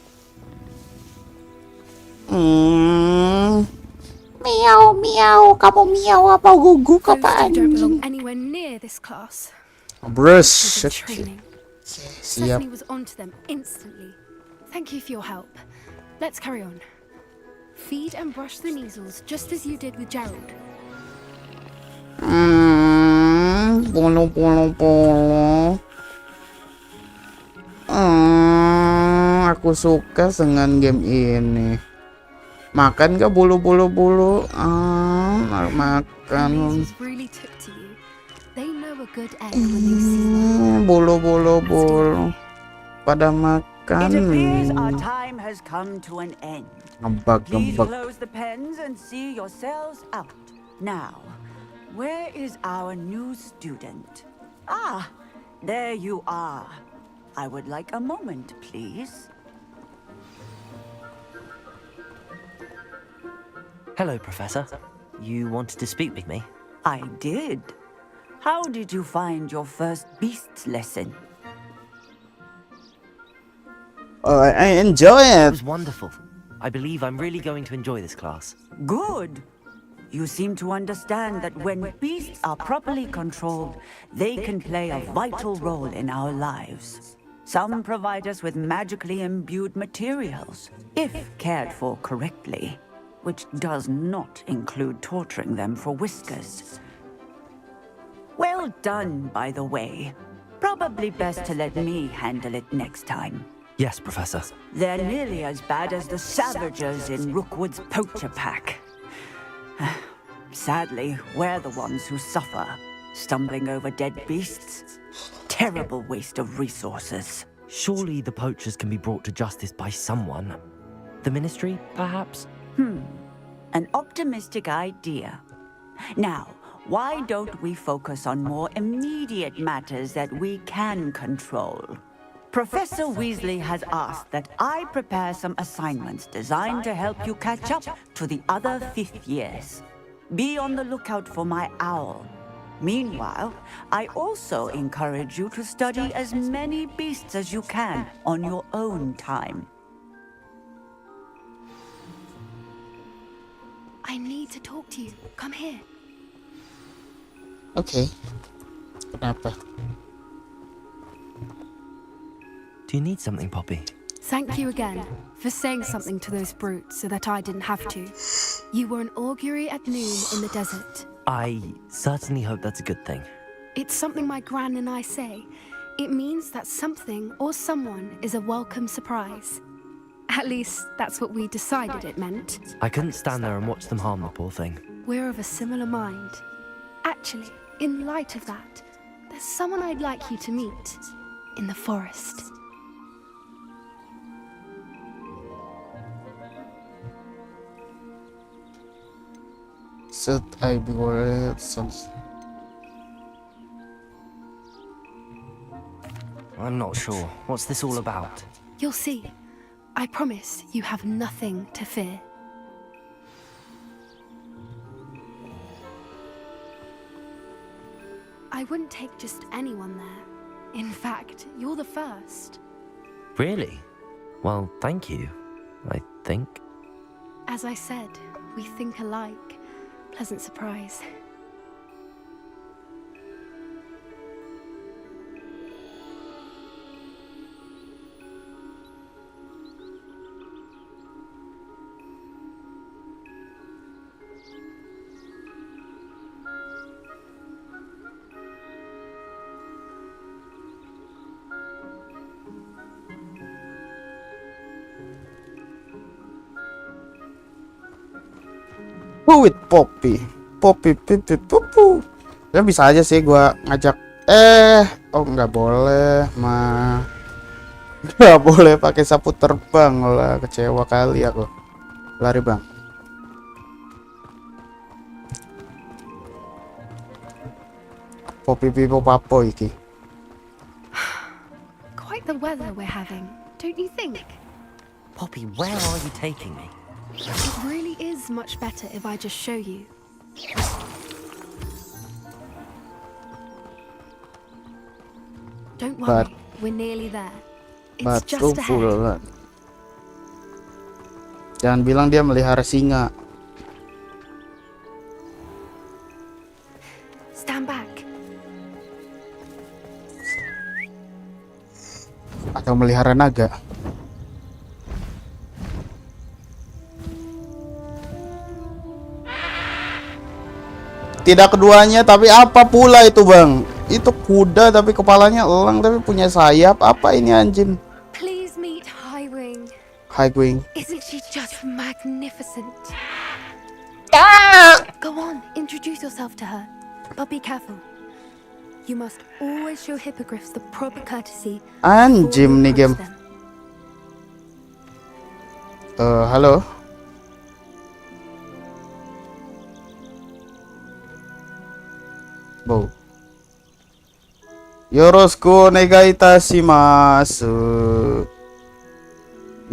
Miau, miau. Kamu miau apa guguk apa
Those two don't
anjing?
belong anywhere near this class.
Brush.
Training.
Siap.
Stephanie was onto them instantly. Thank you for your help. Let's carry on. Feed and brush the Neasels just as you did with Gerald.
Polo. Aku suka dengan game ini. Makan gak bulu-bulu? Makan.
Neasels really took to you. They know a good egg when they see
Bulu-bulu. Pada makan.
It appears our time has come to an end. Please close the pens and see yourselves out. Now, where is our new student? Ah, there you are. I would like a moment, please.
Hello, Professor. You wanted to speak with me?
I did. How did you find your first beasts lesson?
I enjoy
It
it.
was wonderful. I believe I'm really going to enjoy this class.
Good. You seem to understand that when beasts are properly controlled, they can play a vital role in our lives. Some provide us with magically imbued materials, if cared for correctly, which does not include torturing them for whiskers. Well done, by the way. Probably best to let me handle it next time.
Yes, Professor.
They're nearly as bad as the Savagers in Rookwood's poacher pack. Sadly, we're the ones who suffer, stumbling over dead beasts. Terrible waste of resources.
Surely the poachers can be brought to justice by someone. The Ministry, perhaps?
An optimistic idea. Now, why don't we focus on more immediate matters that we can control? Professor Weasley has asked that I prepare some assignments designed to help you catch up to the other fifth years. Be on the lookout for my owl. Meanwhile, I also encourage you to study as many beasts as you can on your own time.
I need to talk to you. Come here.
Oke. Kenapa?
Do you need something, Poppy?
Thank you again for saying something to those brutes so that I didn't have to. You were an augury at noon in the desert.
I certainly hope that's a good thing.
It's something my gran and I say. It means that something or someone is a welcome surprise. At least, that's what we decided it meant.
I couldn't stand there and watch them harm the poor thing.
We're of a similar mind. Actually, in light of that, there's someone I'd like you to meet in the forest.
Should I be worried?
I'm not sure. What's this all about?
You'll see. I promise you have nothing to fear. I wouldn't take just anyone there. In fact, you're the first.
Really? Well, thank you, I think.
As I said, we think alike. Pleasant surprise.
With Poppy, pipi, pupu. Ya bisa aja sih gua ngajak. Oh nggak boleh, mah. Nggak boleh pakai sapu terbang lah. Kecewa kali aku. Lari bang. Poppy pipo papo iki.
Quite the weather we're having, don't you think?
Poppy, where are you taking me?
It really is much better if I just show you. Don't worry, we're nearly there. It's just ahead.
Jangan bilang dia melihara singa.
Stand back.
Atau melihara naga. Tidak keduanya, tapi apa pula itu bang? Itu kuda tapi kepalanya elang tapi punya sayap. Apa ini anjing?
Please meet Highwing.
Highwing.
Isn't she just magnificent? Go on, introduce yourself to her. But be careful. You must always show hippogriffs the proper courtesy.
Anjing nih game. Halo. Bow. Yoroshiku onegai itashimasu.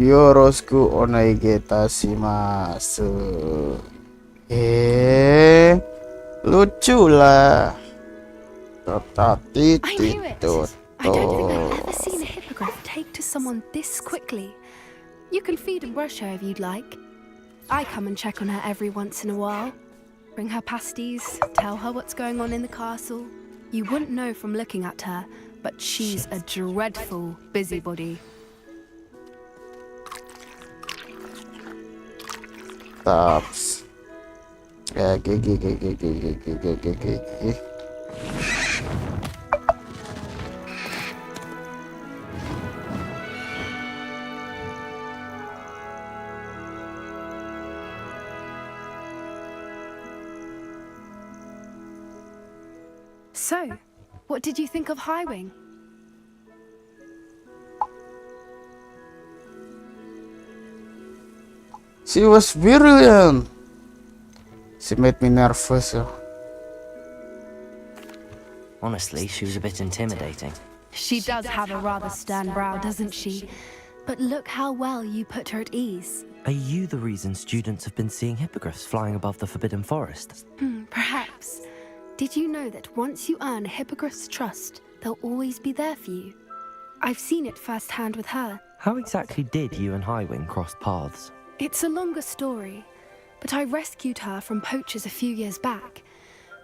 Yoroshiku onegai itashimasu. Lucu lah.
I knew it. I don't think I've ever seen a hippogriff take to someone this quickly. You can feed and brush her if you'd like. I come and check on her every once in a while. Bring her pasties, tell her what's going on in the castle. You wouldn't know from looking at her, but she's a dreadful busybody.
Taps. Gigi.
So, what did you think of Highwing?
She was brilliant. She made me nervous.
Honestly, she was a bit intimidating.
She does have a rather stern brow, doesn't she? But look how well you put her at ease.
Are you the reason students have been seeing hippogriffs flying above the Forbidden Forest?
Perhaps. Did you know that once you earn a hippogriff's trust, they'll always be there for you? I've seen it firsthand with her.
How exactly did you and Highwing cross paths?
It's a longer story, but I rescued her from poachers a few years back.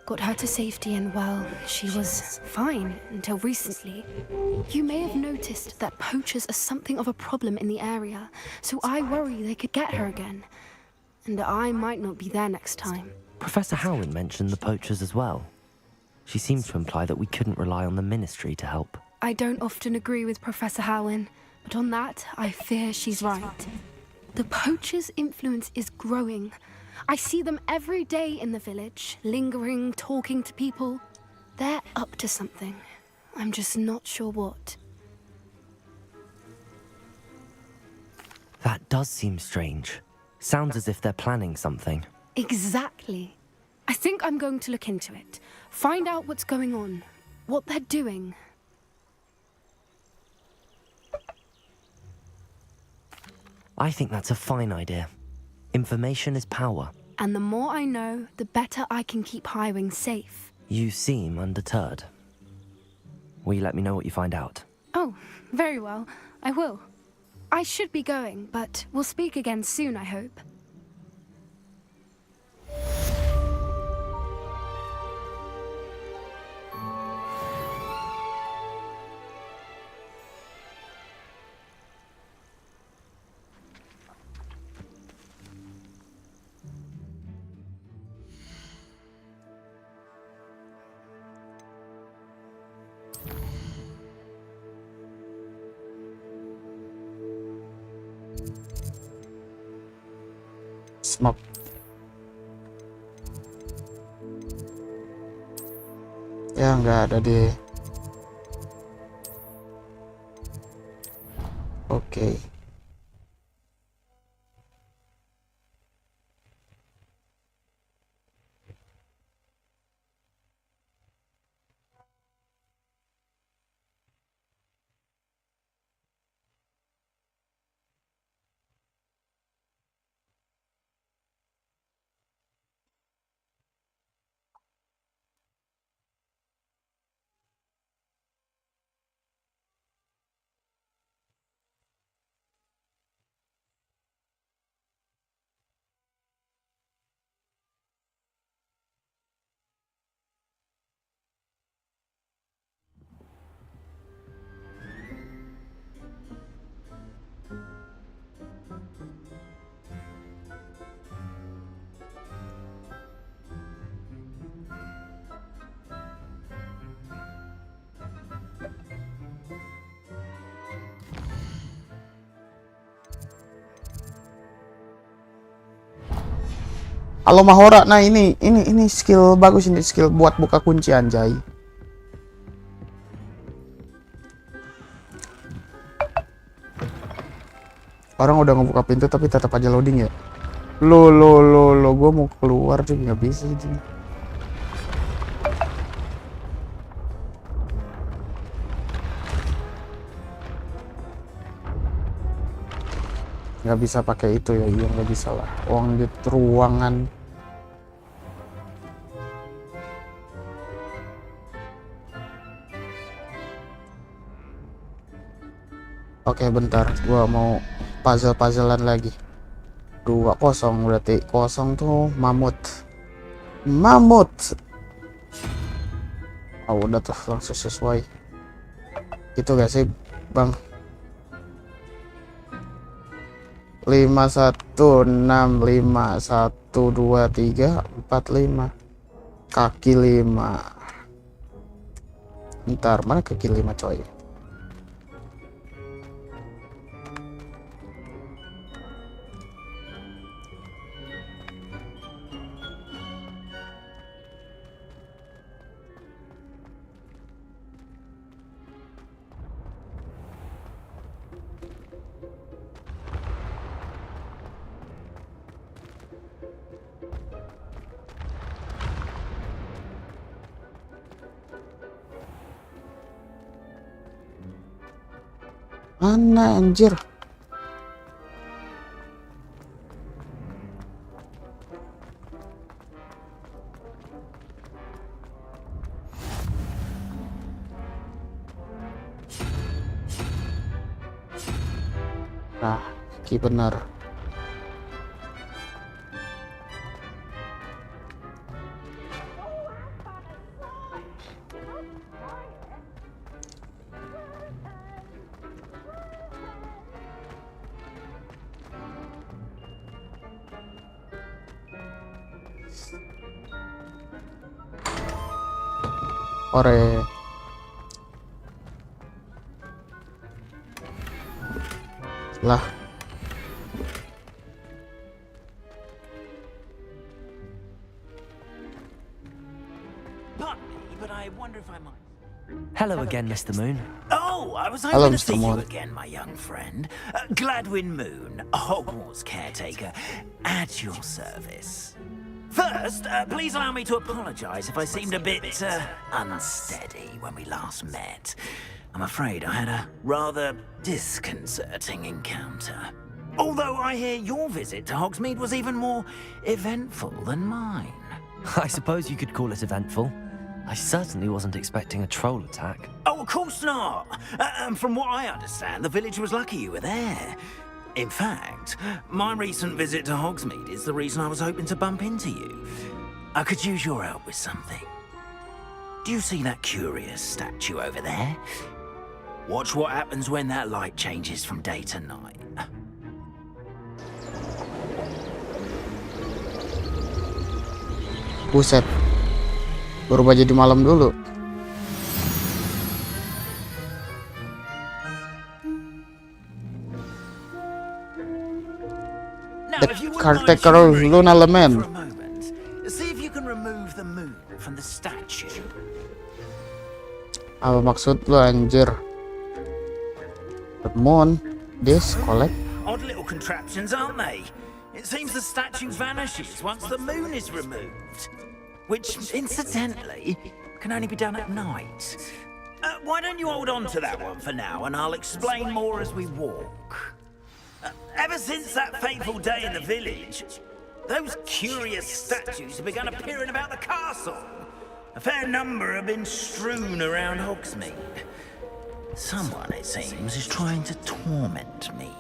Got her to safety and, well, she was fine until recently. You may have noticed that poachers are something of a problem in the area, so I worry they could get her again. And I might not be there next time.
Professor Howin mentioned the poachers as well. She seemed to imply that we couldn't rely on the Ministry to help.
I don't often agree with Professor Howin, but on that, I fear she's right. The poachers' influence is growing. I see them every day in the village, lingering, talking to people. They're up to something. I'm just not sure what.
That does seem strange. Sounds as if they're planning something.
Exactly. I think I'm going to look into it. Find out what's going on, what they're doing.
I think that's a fine idea. Information is power.
And the more I know, the better I can keep Highwing safe.
You seem undeterred. Will you let me know what you find out?
Oh, very well. I will. I should be going, but we'll speak again soon, I hope.
Smoke. Ya nggak ada deh. Oke. Halo Mahora, nah ini skill bagus, ini skill buat buka kunci anjay. Orang udah ngebuka pintu tapi tetap aja loading ya. Lo, gua mau keluar juga nggak bisa ini. Nggak bisa pakai itu ya, iya nggak bisa lah. Uang di ruangan. Oke, bentar, gua mau puzzle-puzzlean lagi. 2-0 berarti. 0 tuh mamut. Oh, udah tuh langsung sesuai. Itu gak sih, Bang? 5 1 6 5 1 2 3 4 5. Kaki 5. Ntar mana kaki 5 coy? Mana anjir? Nah, ki benar. Ore. Lah.
Hello again, Mr. Moon.
Oh, I was
Hello,
hoping to
Mr.
see you
Moon.
again, my young friend. Gladwin Moon, Hogwarts caretaker, at your service. First, please allow me to apologize if I seemed a bit unsteady when we last met. I'm afraid I had a rather disconcerting encounter. Although I hear your visit to Hogsmeade was even more eventful than mine.
I suppose you could call it eventful. I certainly wasn't expecting a troll attack.
Oh, of course not. From what I understand, the village was lucky you were there. In fact, my recent visit to Hogsmeade is the reason I was hoping to bump into you. I could use your help with something. Do you see that curious statue over there? Watch what happens when that light changes from day to night.
Buset. Berubah jadi malam dulu. The caretaker Luna Element.
See if you can remove the moon from the statue.
Apa maksud lu anjir? The moon, this, collect.
Odd little contraptions, aren't they? It seems the statue vanishes once the moon is removed. Which, incidentally, can only be done at night. Why don't you hold on to that one for now, and I'll explain more as we walk. Ever since that fateful day in the village, those curious statues have begun appearing about the castle. A fair number have been strewn around Hogsmeade. Someone, it seems, is trying to torment me.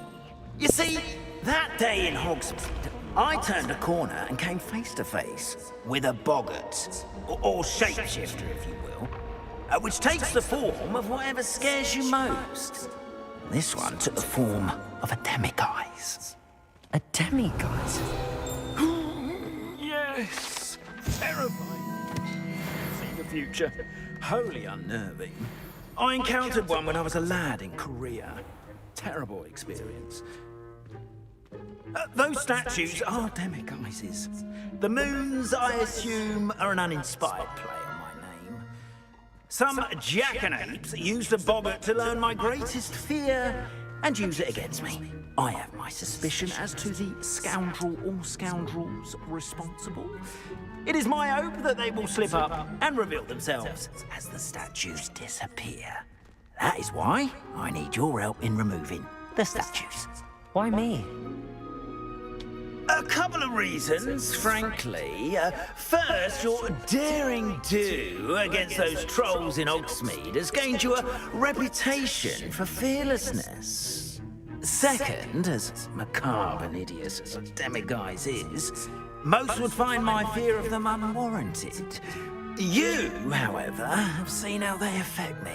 You see, that day in Hogsmeade, I turned a corner and came face to face with a boggart, or shapeshifter, if you will, which takes the form of whatever scares you most. This one took the form of a demiguise.
A demiguise?
Yes, terrifying. See the future, wholly unnerving. I encountered one when I was a lad in Korea. Terrible experience. Those statues are demiguises. The moons, I assume, are an uninspired play on my name. Some jackanapes used a boggart to learn my greatest fear and use it against me. I have my suspicion as to the scoundrel or scoundrels responsible. It is my hope that they will slip up and reveal themselves as the statues disappear. That is why I need your help in removing the statues.
Why me?
A couple of reasons, frankly. First, your daring do against those trolls in Hogsmeade has gained you a reputation for fearlessness. Second, as macabre and hideous as a demiguise is, most would find my fear of them unwarranted. You, however, have seen how they affect me.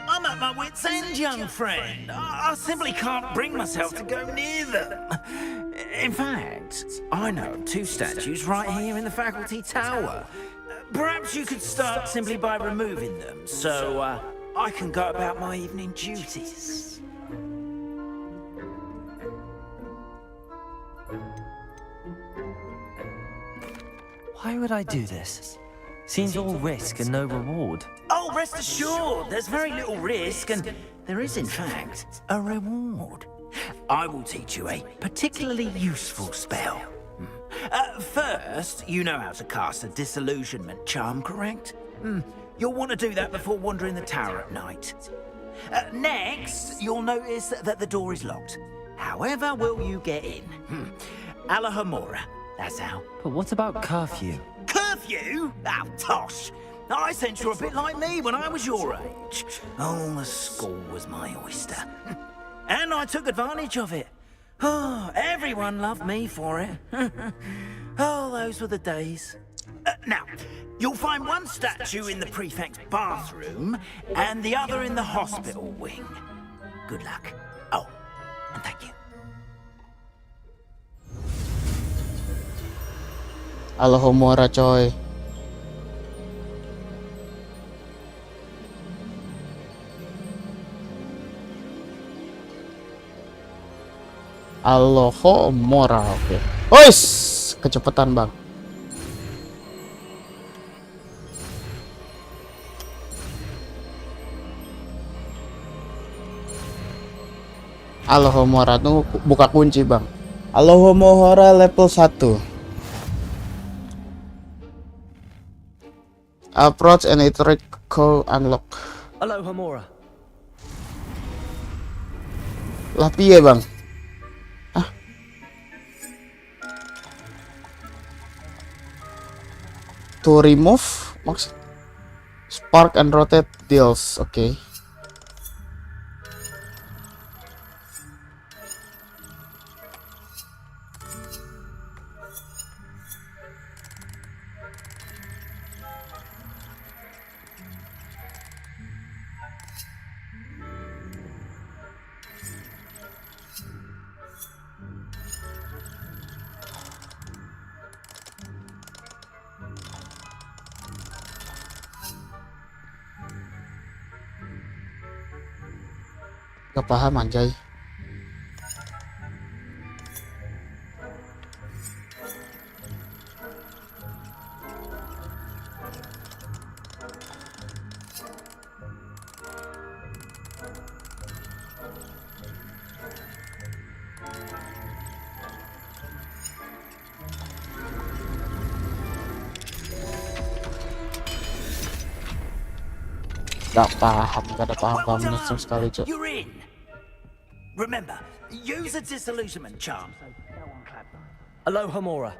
I'm at my wit's end, young friend. I simply can't bring myself to go near them. In fact, I know of 2 statues right here in the faculty tower. Perhaps you could start simply by removing them, so I can go about my evening duties.
Why would I do this? Seems all risk and no reward.
Oh, rest assured, there's very little risk, and there is, in fact, a reward. I will teach you a particularly useful spell. First, you know how to cast a disillusionment charm, correct? You'll want to do that before wandering the tower at night. Next, you'll notice that the door is locked. However will you get in? Alahomora, that's how.
But what about curfew?
Curfew? Oh, tosh. I sense you're a bit like me when I was your age. Oh, the school was my oyster. And I took advantage of it. Oh, everyone loved me for it. Oh, those were the days. Now, you'll find one statue in the prefect's bathroom and the other in the hospital wing. Good luck. Oh, and thank you.
Alahomora, coy. Alahomora, oke. Ois, kecepatan bang. Alahomora tuh buka kunci bang. Alahomora level 1. Approach and iterate code unlock.
Alahomora.
Lah piye bang? To remove spark and rotate deals, okay. Gak paham anjay. Gak paham, gak ada paham-pahamnya sama sekali, Cok.
Remember, use a disillusionment charm.
Alahomora.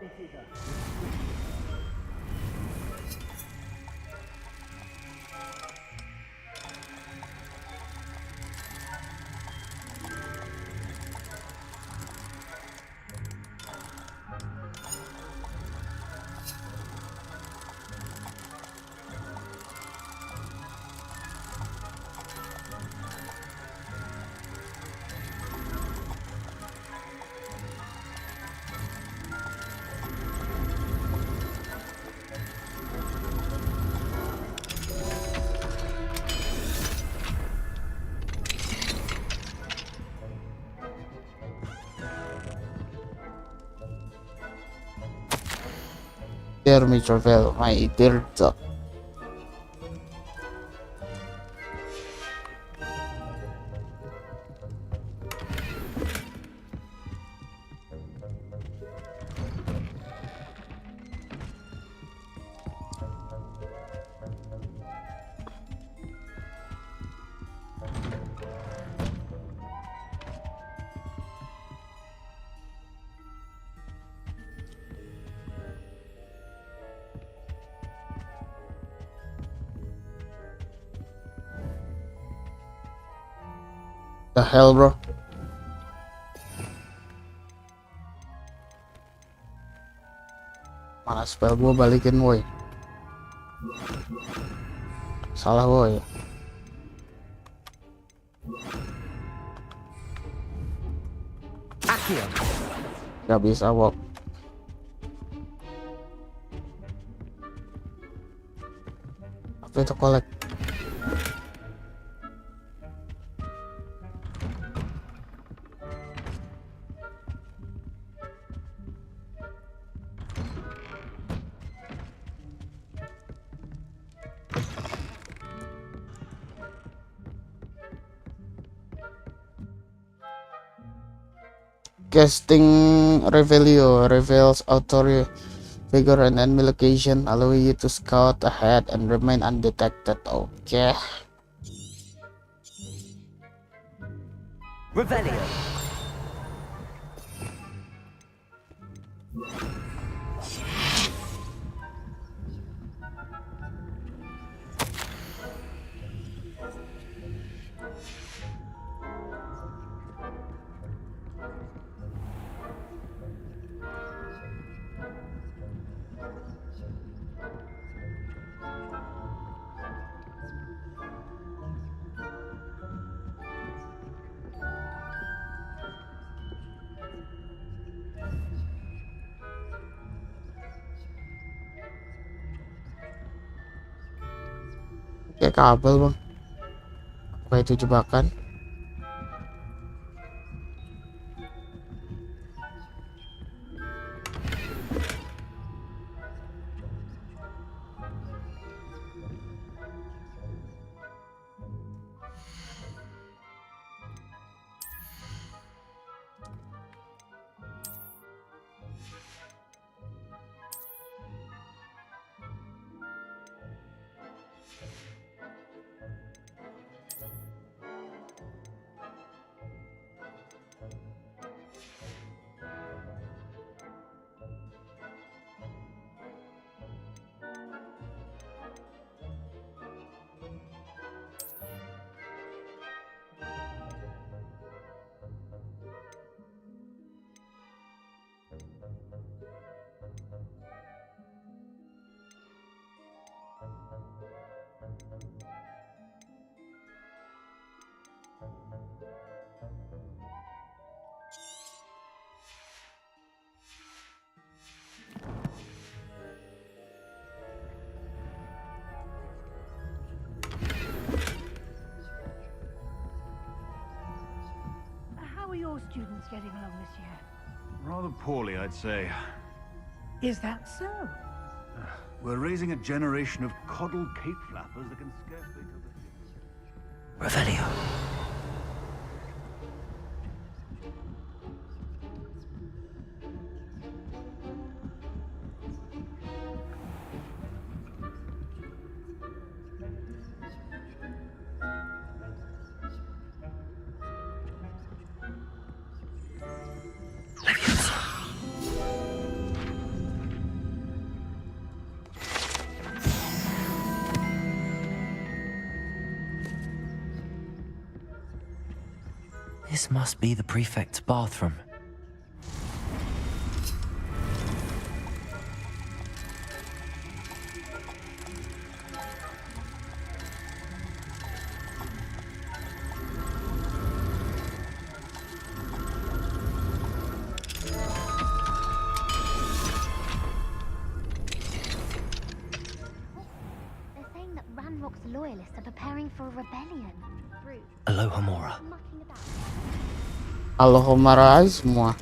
Dear me travel, my dear dog. The hell, bro? Mana spell gua balikin, woi. Salah, woi. Gak bisa, walk. Apa itu collect? Casting Revelio reveals author figure and enemy location, allowing you to scout ahead and remain undetected. Okay.
Revelio.
Kayak kabel, bang. Apa itu jebakan?
Students getting along this year?
Rather poorly, I'd say.
Is that so?
We're raising a generation of coddled cape flappers that can scarcely tell the difference.
Revelio. This must be the prefect's bathroom.
They're saying that Ranrock's loyalists are preparing for a rebellion.
Aloha Mora.
Aloha semua.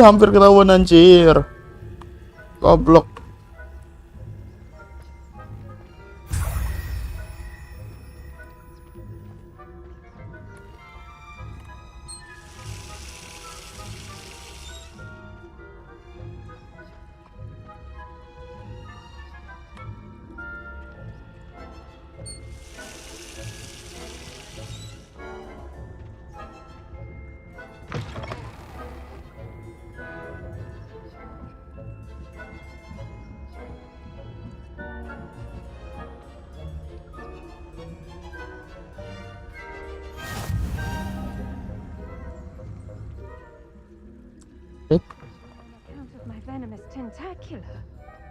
hampir ketahuan anjir. Goblok.
Account of my venomous tentacular.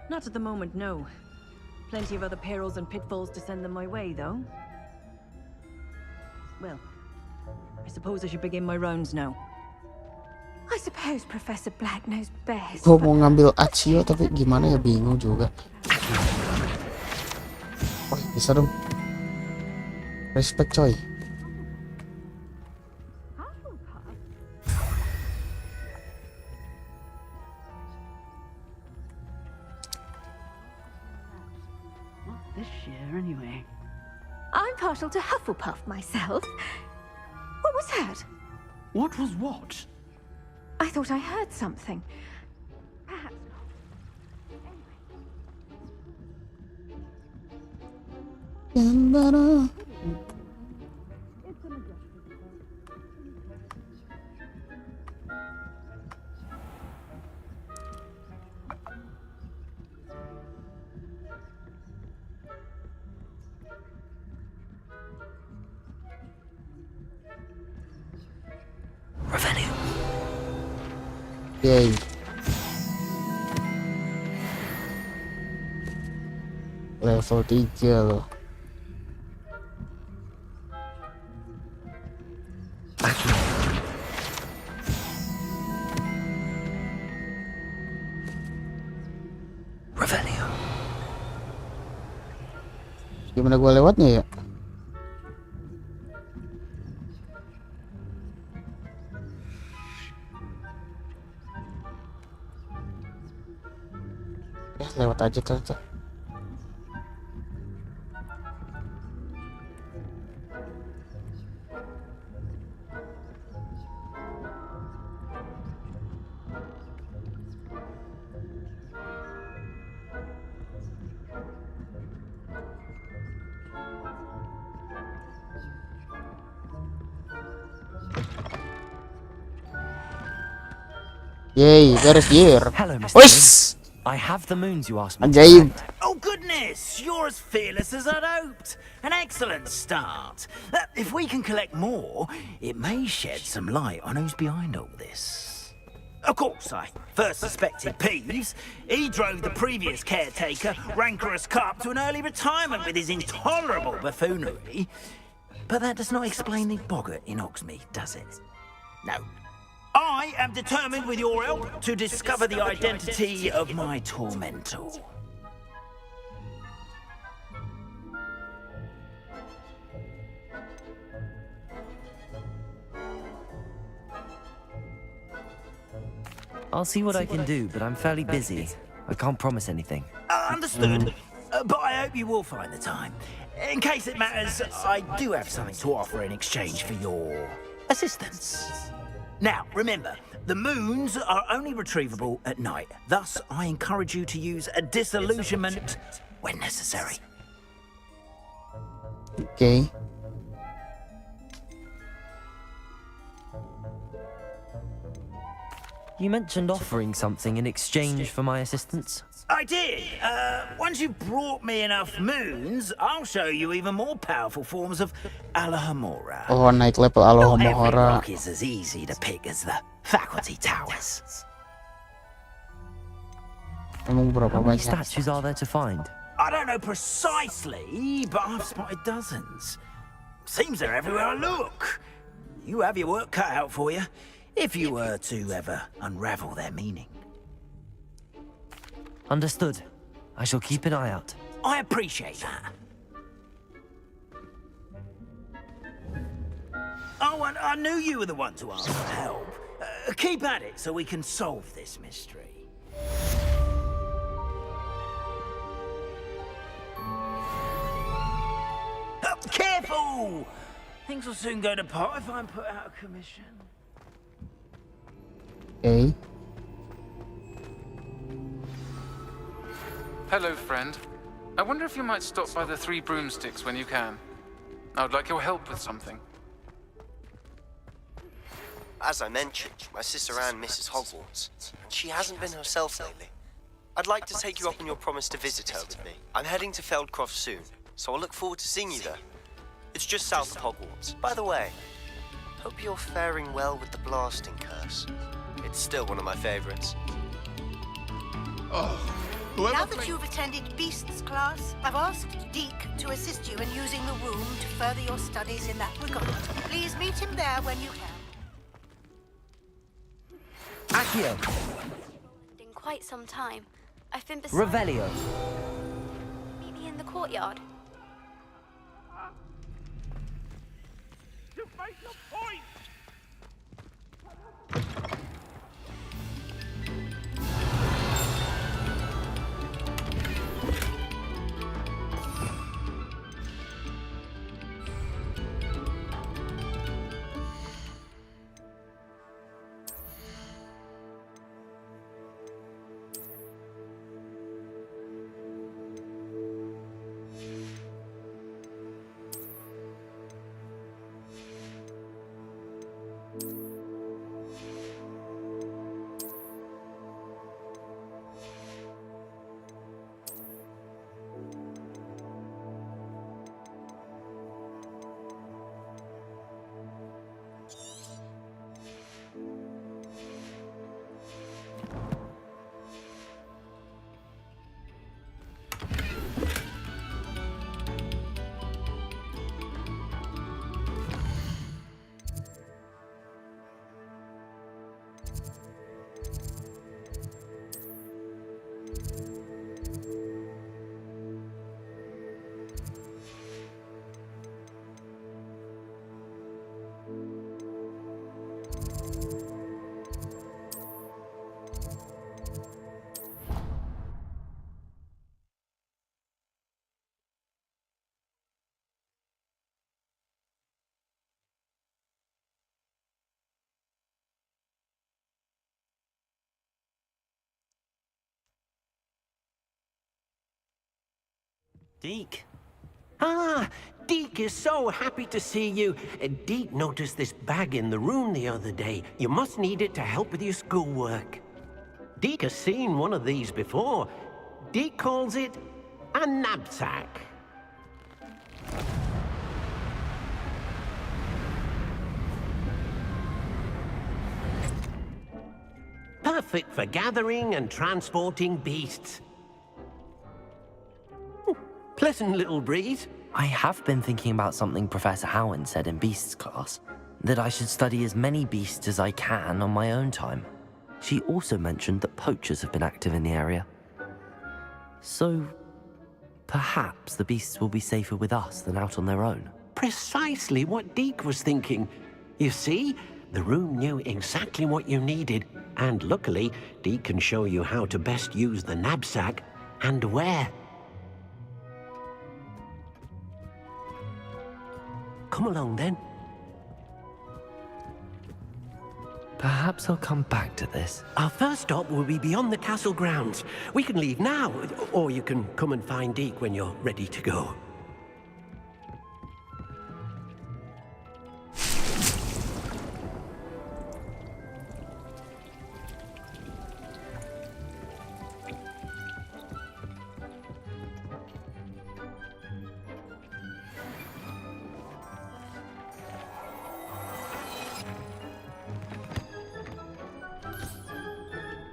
Not at the moment, no. Plenty of other perils and pitfalls to send them my way, though. Well, I suppose I should begin my rounds now.
I suppose Professor Black knows best.
Gue mau ngambil Achio tapi gimana ya, bingung juga. Wah, bisa dong. Respect coy.
Anyway, I'm partial to Hufflepuff myself. What was that?
What was what?
I thought I heard something. Perhaps
not. Yay. Level 3 loh.
Revelio.
Gimana gua lewatnya ya? Lewat aja ternyata. Yay, there's year.
Hello, Mr. Moon. I have the moons you asked me.
Ajaib.
Oh goodness, you're as fearless as I'd hoped. An excellent start. If we can collect more, it may shed some light on who's behind all this. Of course, I first suspected Peeves. He drove the previous caretaker, Rancorous Carp, to an early retirement with his intolerable buffoonery. But that does not explain the boggart in Hogsmeade, does it? No. I am determined, with your help, to discover the identity of my tormentor.
I'll see what I can do, but I'm fairly busy. I can't promise anything.
Understood. But I hope you will find the time. In case it matters, I do have something to offer in exchange for your assistance. Now, remember, the moons are only retrievable at night. Thus, I encourage you to use a disillusionment when necessary.
Okay.
You mentioned offering something in exchange for my assistance?
I did. Once you've brought me enough moons, I'll show you even more powerful forms of Alohomora.
Oh, naik level
Not every
Alohomora.
rock is as easy to pick as the faculty towers.
Emang berapa
How many
banyak?
statues are there to find?
I don't know precisely, but I've spotted dozens. Seems they're everywhere I look. You have your work cut out for you, if you were to ever unravel their meaning.
Understood. I shall keep an eye out.
I appreciate that. Oh, and I knew you were the one to ask for help. Keep at it so we can solve this mystery. Careful! Things will soon go to pot if I'm put out of commission.
Okay.
Hello, friend. I wonder if you might stop by the Three Broomsticks when you can. I would like your help with something.
As I mentioned, my sister Anne misses Hogwarts, and she hasn't been herself lately. I'd like to take you up on your promise to visit her with me. I'm heading to Feldcroft soon, so I'll look forward to seeing you there. It's just south of Hogwarts. By the way, hope you're faring well with the blasting curse. It's still one of my favorites.
Now that you've attended Beasts class, I've asked Deke to assist you in using the room to further your studies in that regard. Please meet him there when you can.
Accio.
In quite some time. I've been beside...
Revelio.
Meet me in the courtyard.
To make a point!
Deke. Ah, Deke is so happy to see you. Deke noticed this bag in the room the other day. You must need it to help with your schoolwork. Deke has seen one of these before. Deke calls it a knapsack. Perfect for gathering and transporting beasts. Pleasant little breeze.
I have been thinking about something Professor Hewan said in Beasts class, that I should study as many beasts as I can on my own time. She also mentioned that poachers have been active in the area. So, perhaps the beasts will be safer with us than out on their own.
Precisely what Deke was thinking. You see, the room knew exactly what you needed, and luckily, Deke can show you how to best use the knapsack and where. Come along, then.
Perhaps I'll come back to this.
Our first stop will be beyond the castle grounds. We can leave now, or you can come and find Deke when you're ready to go.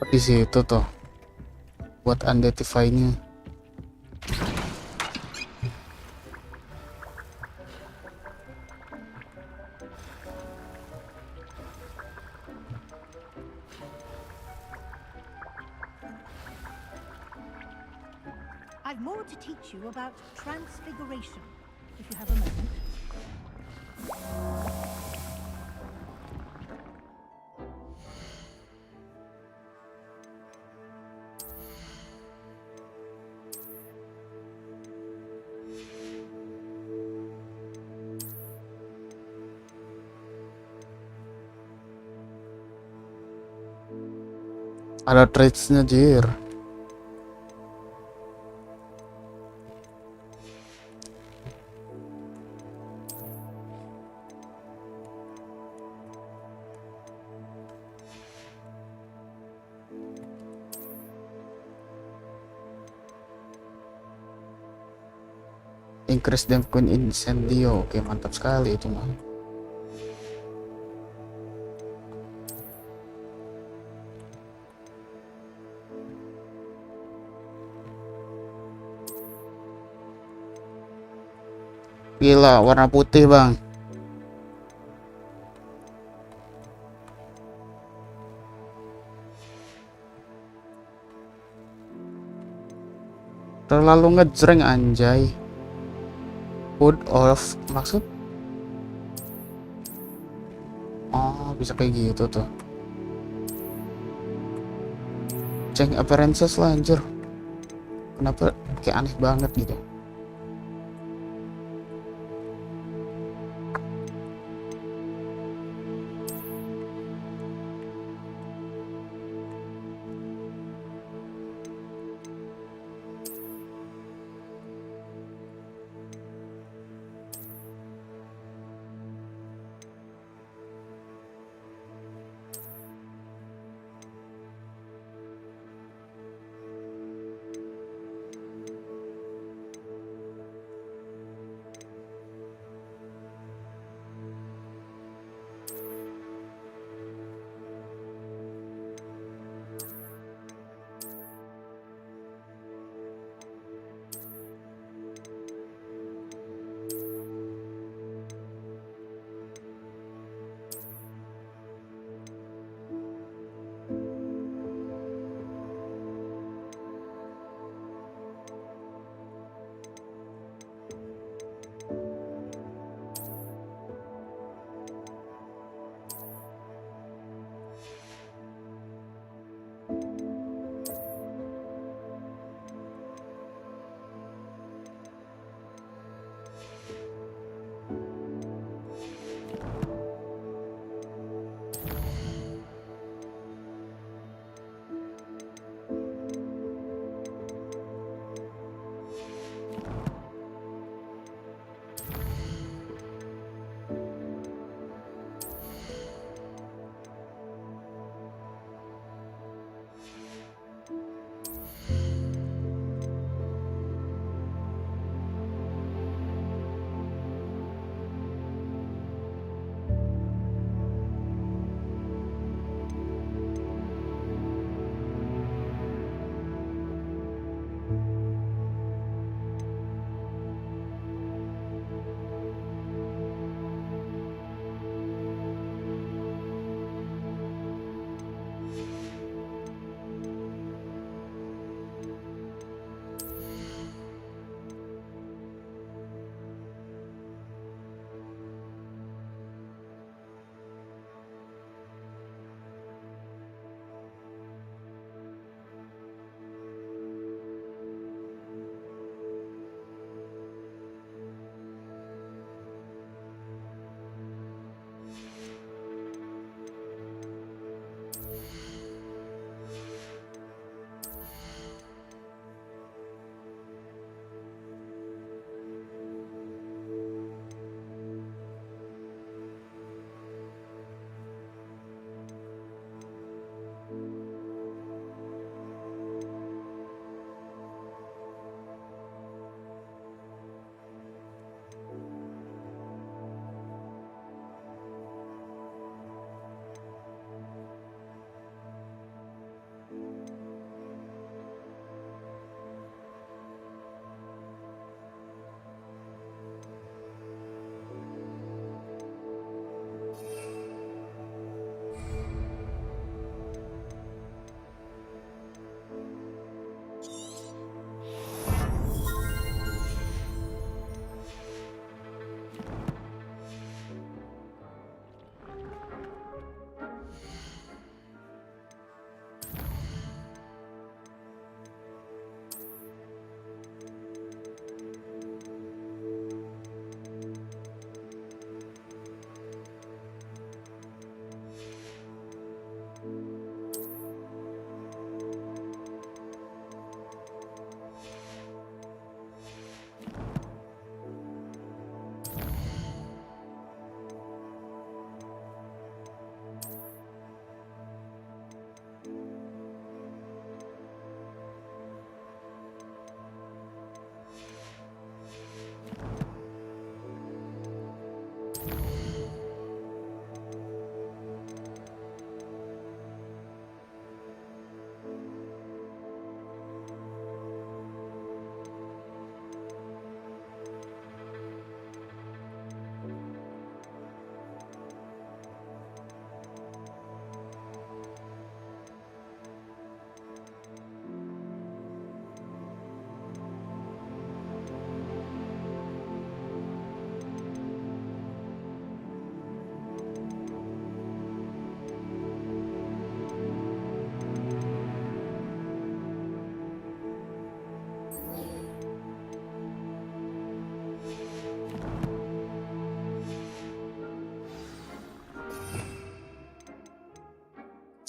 Di situ tuh buat identify-nya.
I've more to teach you about transfiguration, if you have a moment.
Ada traits-nya jir. Increase damage when incendio. Oke, mantap sekali itu mah. Gila, warna putih, Bang. Terlalu ngejreng anjay. Hood off maksud? Oh, bisa kayak gitu tuh. Change appearances lah anjir. Kenapa kayak aneh banget gitu.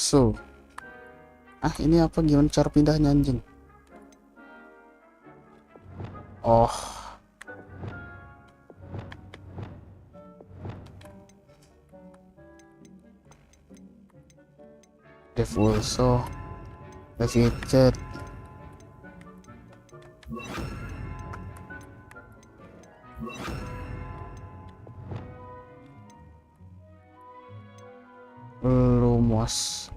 So, ini apa? Gimana cara pindahnya anjing? Oh, Dev also depicted. Lumos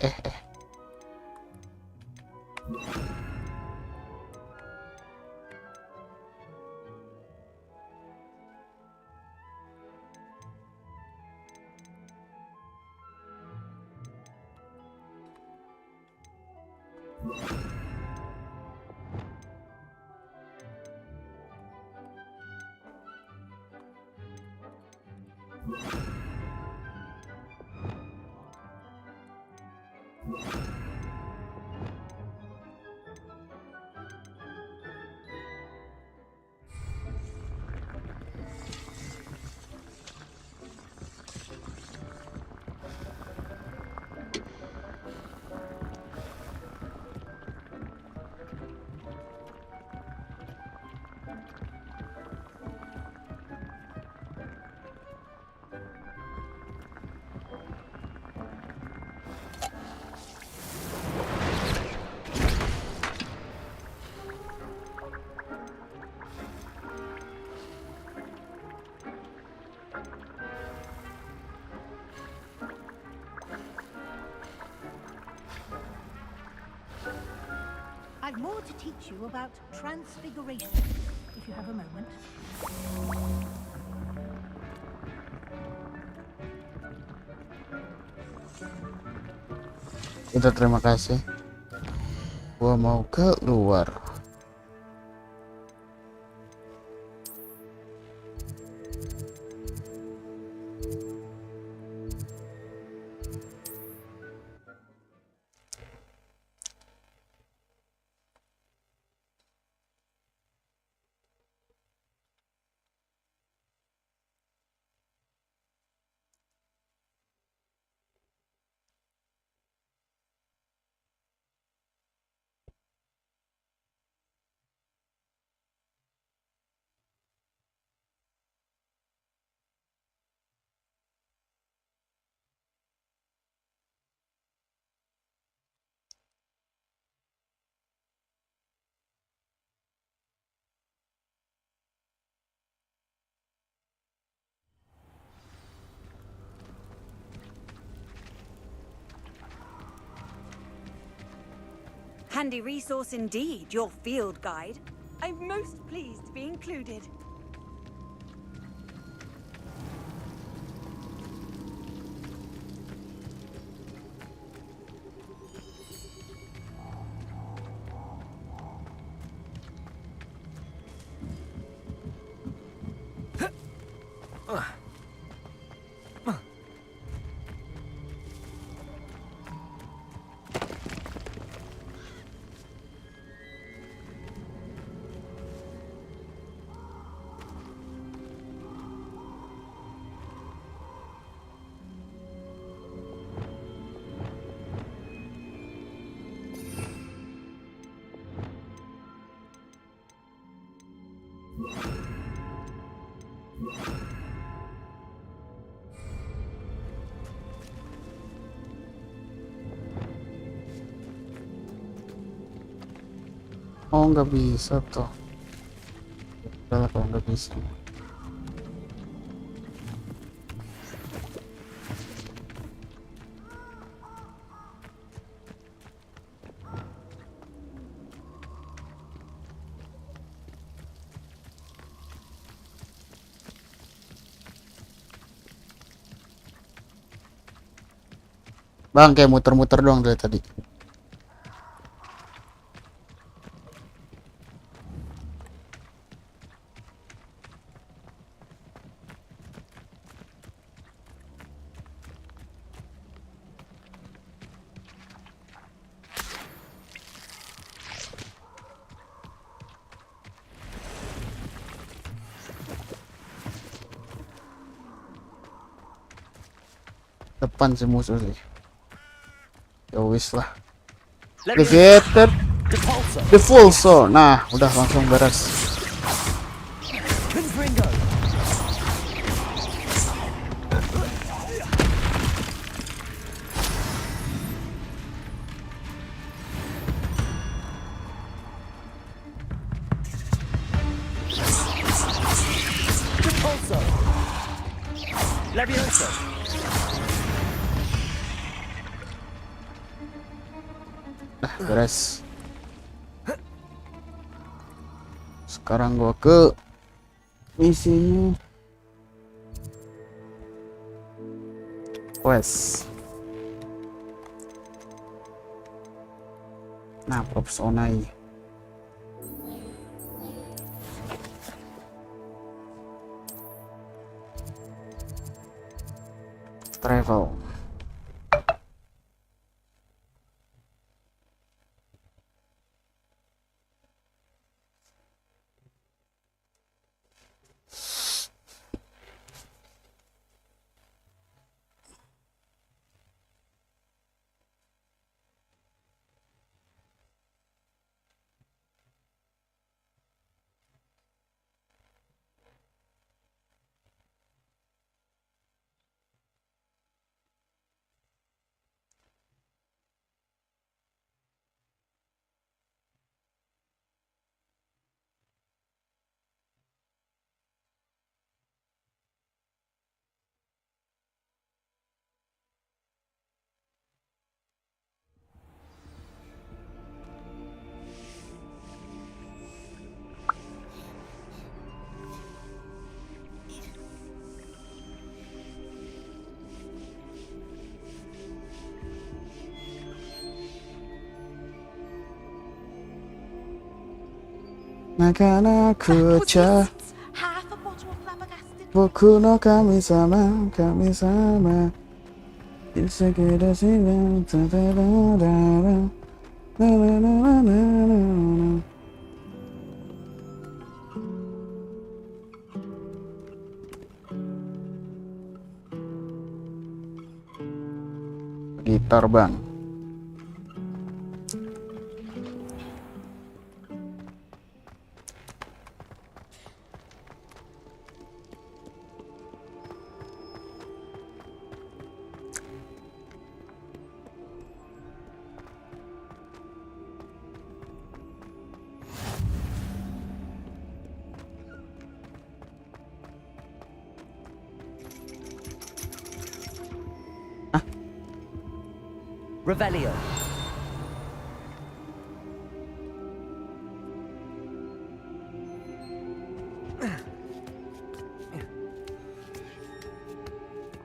I've more to teach you about transfiguration, if you have a moment.
Udah, terima kasih. Gua mau keluar.
Handy resource indeed, your field guide. I'm most pleased to be included.
Oh, nggak bisa toh. Udah lah kalau nggak bisa. Bang, kayak muter-muter doang dari tadi. Depan si musuh sih. Ya wis lah. Defeated. Defulso. Nah, udah langsung beres. Nah, beres. Sekarang gua ke misinya. Wes. Nah, props onai. Travel. Nakana kucha Boku no kami sama Isekida sini gitar bang.
Revelio.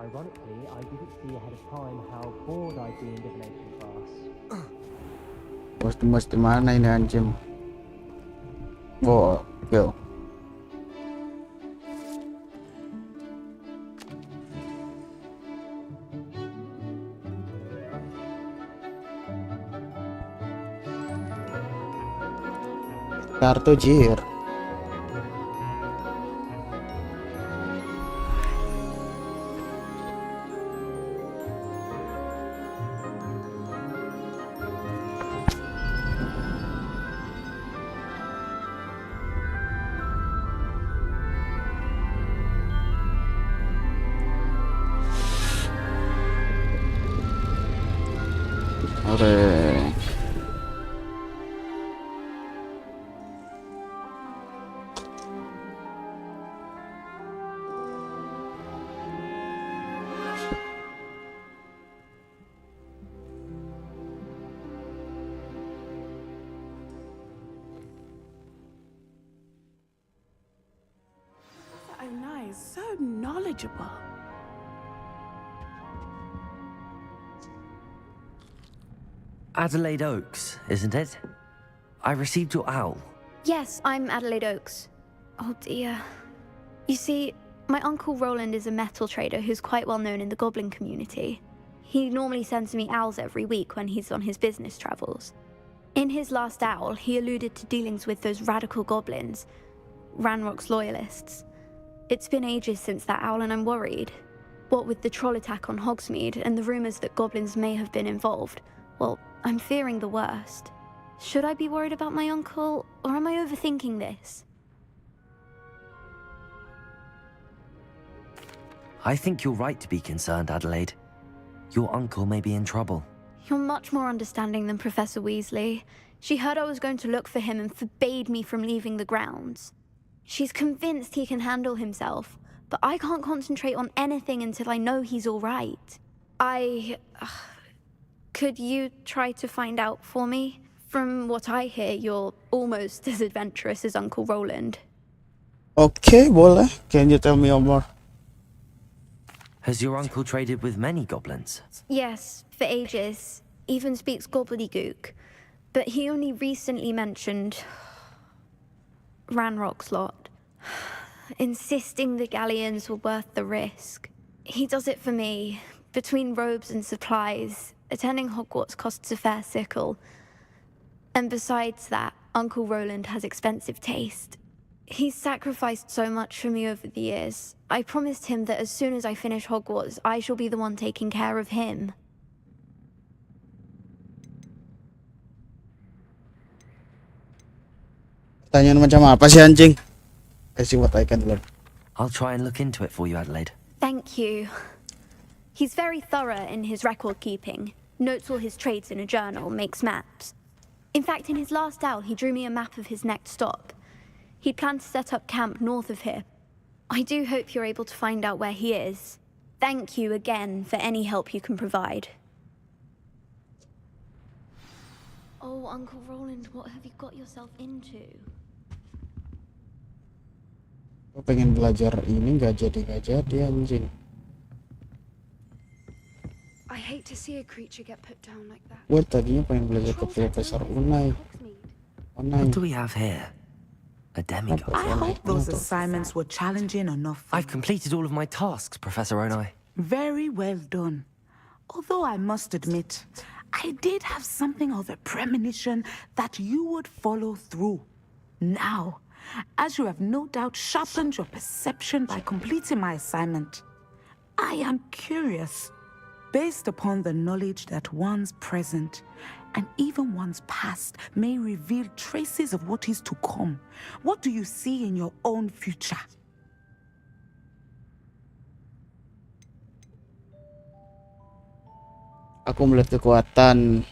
Ironically, I didn't see ahead of time how bored I'd be in divination class.
Mesti mana ini anjing? Oh, go. Kartu jir. Oke.
So nice, so knowledgeable.
Adelaide Oaks, isn't it? I received your owl.
Yes, I'm Adelaide Oaks. Oh dear. You see, my uncle Roland is a metal trader who's quite well known in the goblin community. He normally sends me owls every week when he's on his business travels. In his last owl, he alluded to dealings with those radical goblins, Ranrock's loyalists. It's been ages since that owl and I'm worried. What with the troll attack on Hogsmeade and the rumours that goblins may have been involved, Well, I'm fearing the worst. Should I be worried about my uncle, or am I overthinking this?
I think you're right to be concerned, Adelaide. Your uncle may be in trouble.
You're much more understanding than Professor Weasley. She heard I was going to look for him and forbade me from leaving the grounds. She's convinced he can handle himself, but I can't concentrate on anything until I know he's all right. Could you try to find out for me? From what I hear, you're almost as adventurous as Uncle Roland.
Okay, boleh. Can you tell me more?
Has your uncle traded with many goblins?
Yes, for ages. Even speaks gobbledygook. But he only recently mentioned Ranrock's lot, insisting the galleons were worth the risk. He does it for me. Between robes and supplies, attending Hogwarts costs a fair sickle. And besides that, Uncle Roland has expensive taste. He's sacrificed so much for me over the years. I promised him that as soon as I finish Hogwarts, I shall be the one taking care of him.
Pertanyaan macam apa sih anjing? I see what I can learn.
I'll try and look into it for you, Adelaide.
Thank you. He's very thorough in his record keeping. Notes all his trades in a journal, makes maps. In fact, in his last owl, he drew me a map of his next stop. He'd planned to set up camp north of here. I do hope you're able to find out where he is. Thank you again for any help you can provide. Oh, Uncle Roland, what have you got yourself into?
Gue pengen belajar ini nggak jadi anjing.
I hate to see a creature get put down like that.
Gue tadinya pengen belajar ke Profesor Unai.
What do we have here? A demigod.
I hope those assignments were challenging enough.
I've completed all of my tasks, Professor Onai.
Very well done. Although I must admit, I did have something of a premonition that you would follow through. Now, as you have no doubt sharpened your perception by completing my assignment, I am curious, based upon the knowledge that one's present and even one's past may reveal traces of what is to come. What do you see in your own future?
Aku melihat kekuatan.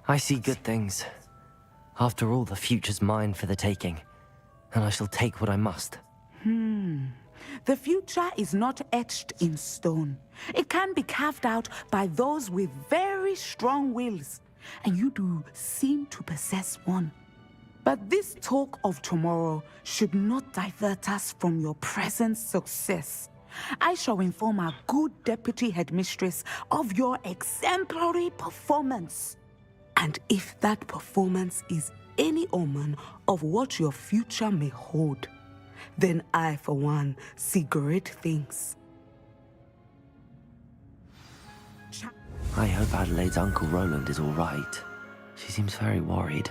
I see good things. After all, the future's mine for the taking, and I shall take what I must.
The future is not etched in stone. It can be carved out by those with very strong wills, and you do seem to possess one. But this talk of tomorrow should not divert us from your present success. I shall inform our good deputy headmistress of your exemplary performance. And if that performance is any omen of what your future may hold, then I, for one, see great things.
I hope Adelaide's Uncle Roland is all right. She seems very worried.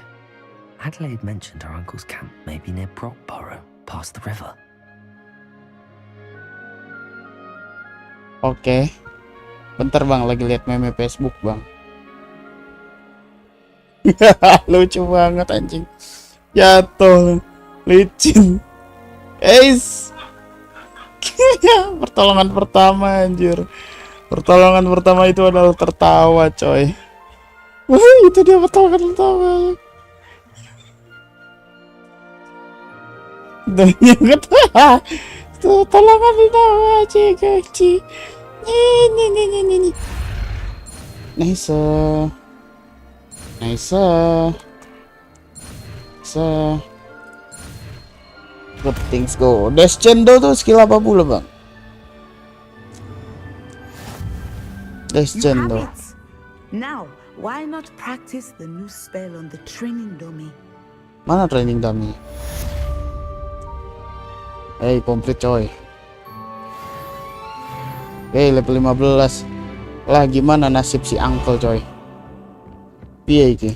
Adelaide mentioned her uncle's camp may be near Brockborough, past the river.
Oke. Bentar bang, lagi lihat meme Facebook bang. Lucu banget anjing. Jatuh. Licin. Pertolongan pertama anjir. Pertolongan pertama itu adalah tertawa coy. Wah, itu dia pertolongan pertama. Dunia ketawa. Pertolongan pertama jika. Nih. Nice. Good things go. Descendo tuh skill apa pula bang? Descendo.
Now, why not practice the new spell on the training dummy?
Mana training dummy? Komplit coy. Level 15. Lah gimana nasib si uncle coy? Piye iki?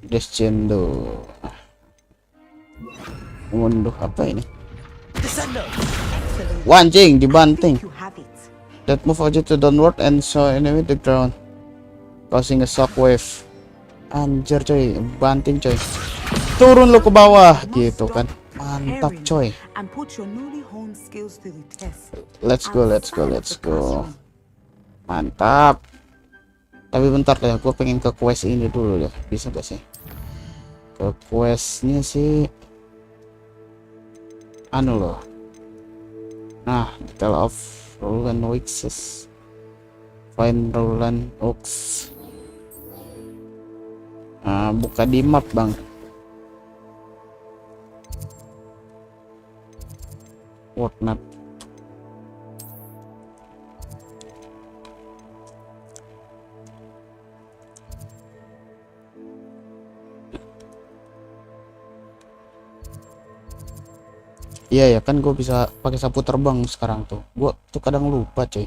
Descendo. Munduh apa ini? Wanjing dibanting. That move object to downward and show enemy the ground, causing a shockwave. Anjir coy, banting coy. Turun lu ke bawah gitu kan. Mantap coy.
And put your newly honed skills to the test.
Let's go, let's go, let's go. Mantap. Tapi bentar deh, gue pengen ke quest ini dulu deh. Bisa gak sih? Ke questnya sih anu loh. Nah, detail of Roland Wixes. Find Roland Oaks. Nah, buka di map bang. World map. Iya ya kan gue bisa pakai sapu terbang sekarang tuh. Gue tuh kadang lupa coy.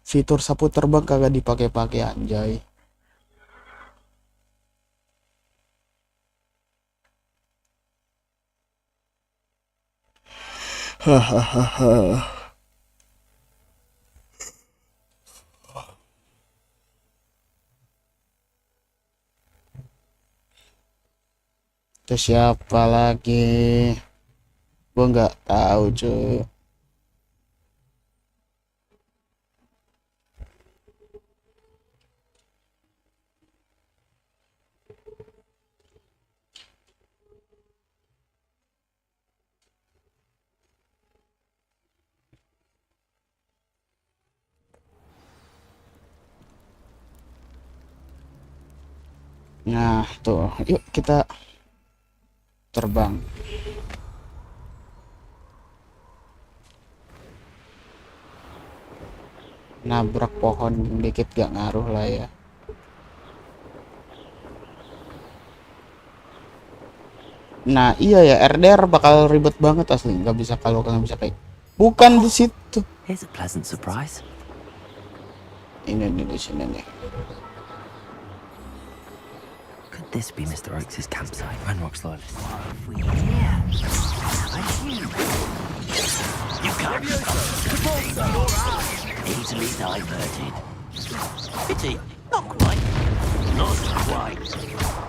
Fitur sapu terbang kagak dipakai-pakai anjay. Hahaha. Terus siapa lagi? Gue nggak tahu cuy. Nah tuh, yuk kita terbang. Nabrak pohon dikit gak ngaruh lah ya. Nah iya ya, RDR bakal ribet banget asli. Nggak bisa kalau kalian bisa kayak bukan di situ.
Here's a pleasant surprise.
Ini nih di sini nih.
Could this be Mr. Oaks' campsite? Ranrock's loyalist. You can't easily diverted. Pity, not quite. Not quite.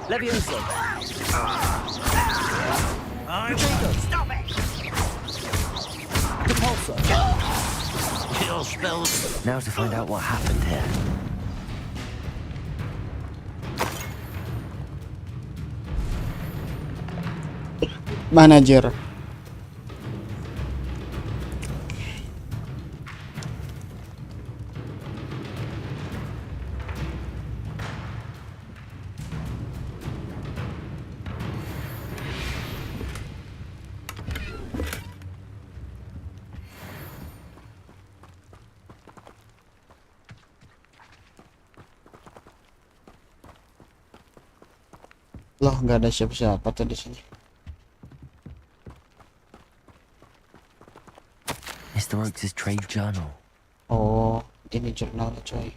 Levioso. Stop it! Repulsor. Kill spells. Now to find out what happened here.
Manager. Loh, nggak ada siapa-siapa tuh di sini.
Mr. Oaks' trade journal.
Oh, ini jurnalnya coy.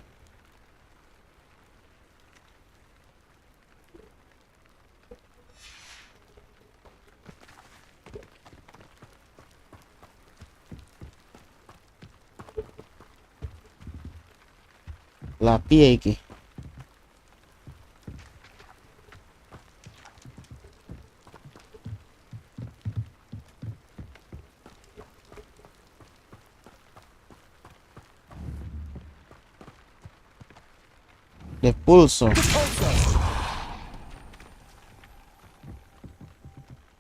Lah piye iki? De pulso.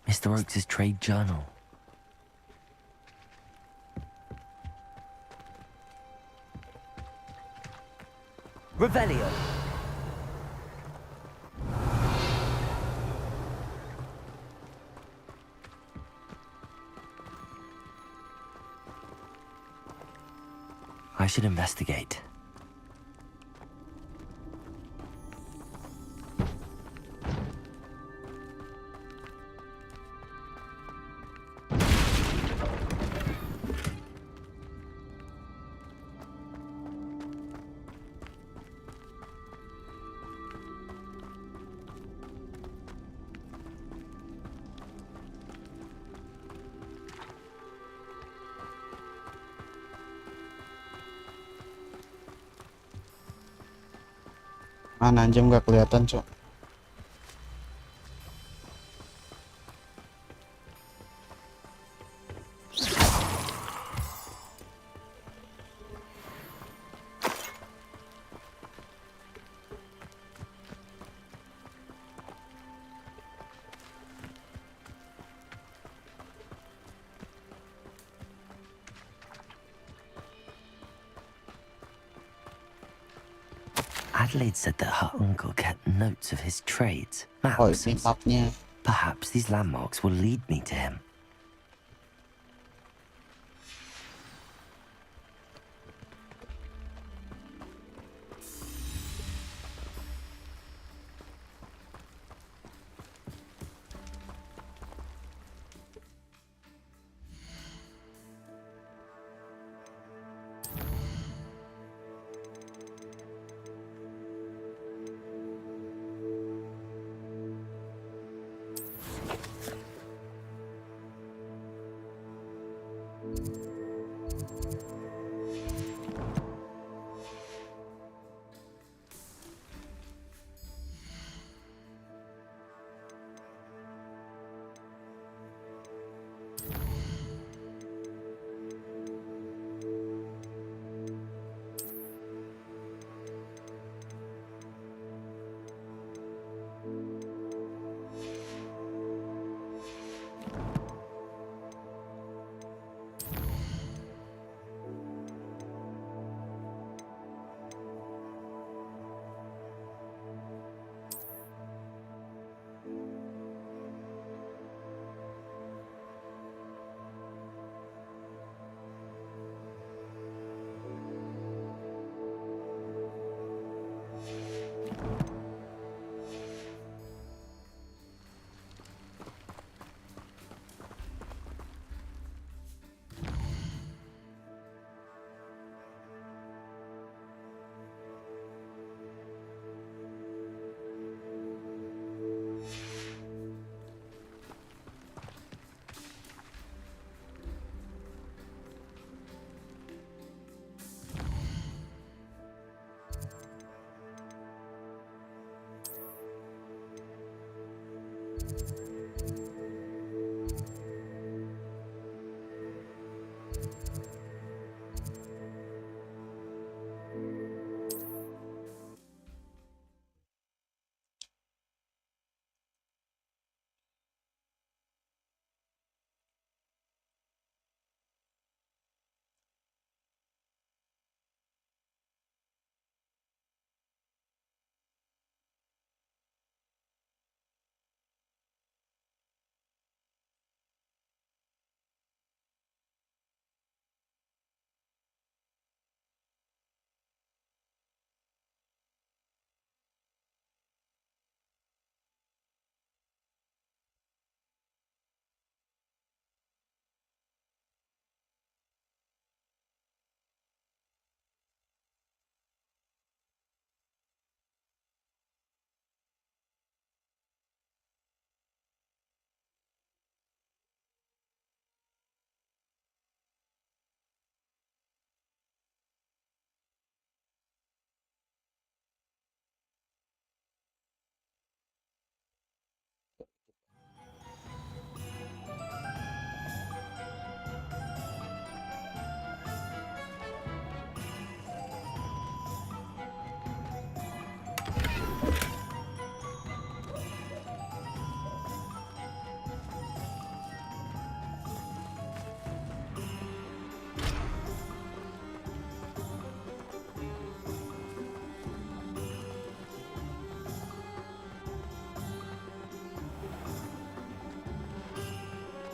Mr. Oaks' trade journal. Revelio. I should investigate.
Mana anjing nggak kelihatan, Cok.
Adelaide said that her uncle kept notes of his trades, maps.
Oh, ini mapnya.
Perhaps these landmarks will lead me to him.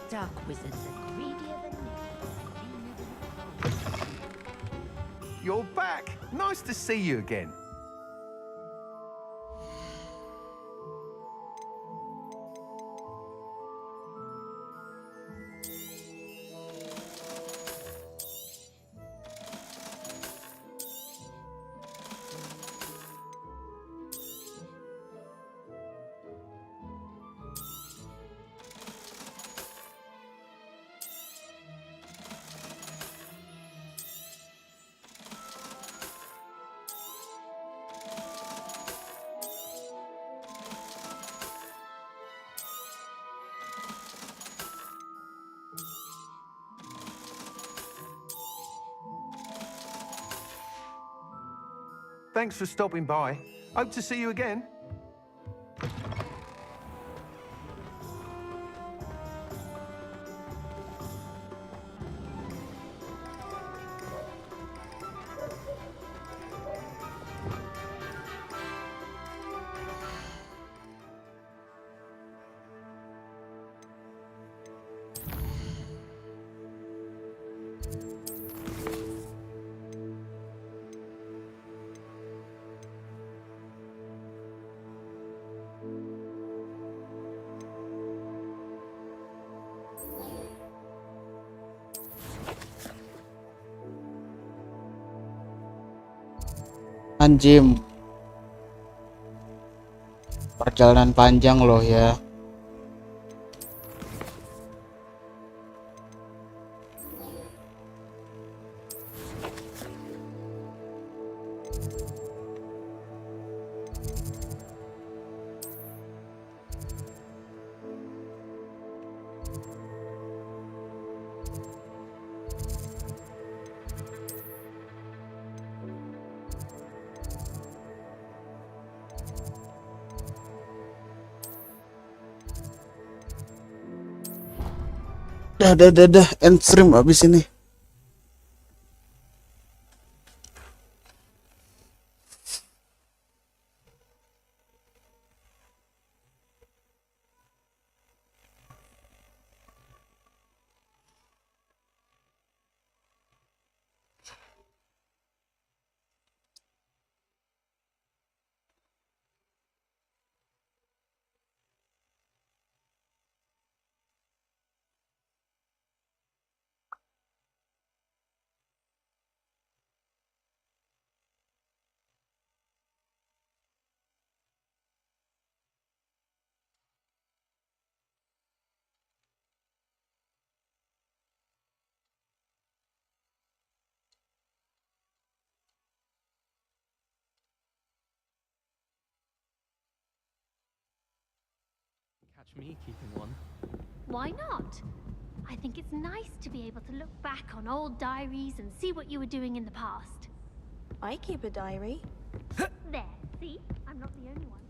Dark wizards are greedier than
You're back! Nice to see you again. Thanks for stopping by. Hope to see you again.
Anjim, perjalanan panjang loh ya. Dah, end stream abis ini.
Catch me keeping one.
Why not? I think it's nice to be able to look back on old diaries and see what you were doing in the past.
I keep a diary.
There, see? I'm not the only one.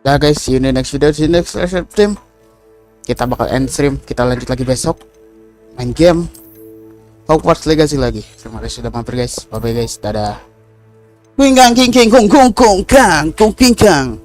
Nah guys, see you in the next video, see you next stream. Kita bakal end stream, kita lanjut lagi besok main game Hogwarts Legacy lagi. Terima kasih sudah mampir guys, bye bye guys, dadah. Kung kang king king kung kung kung kang kung king kang.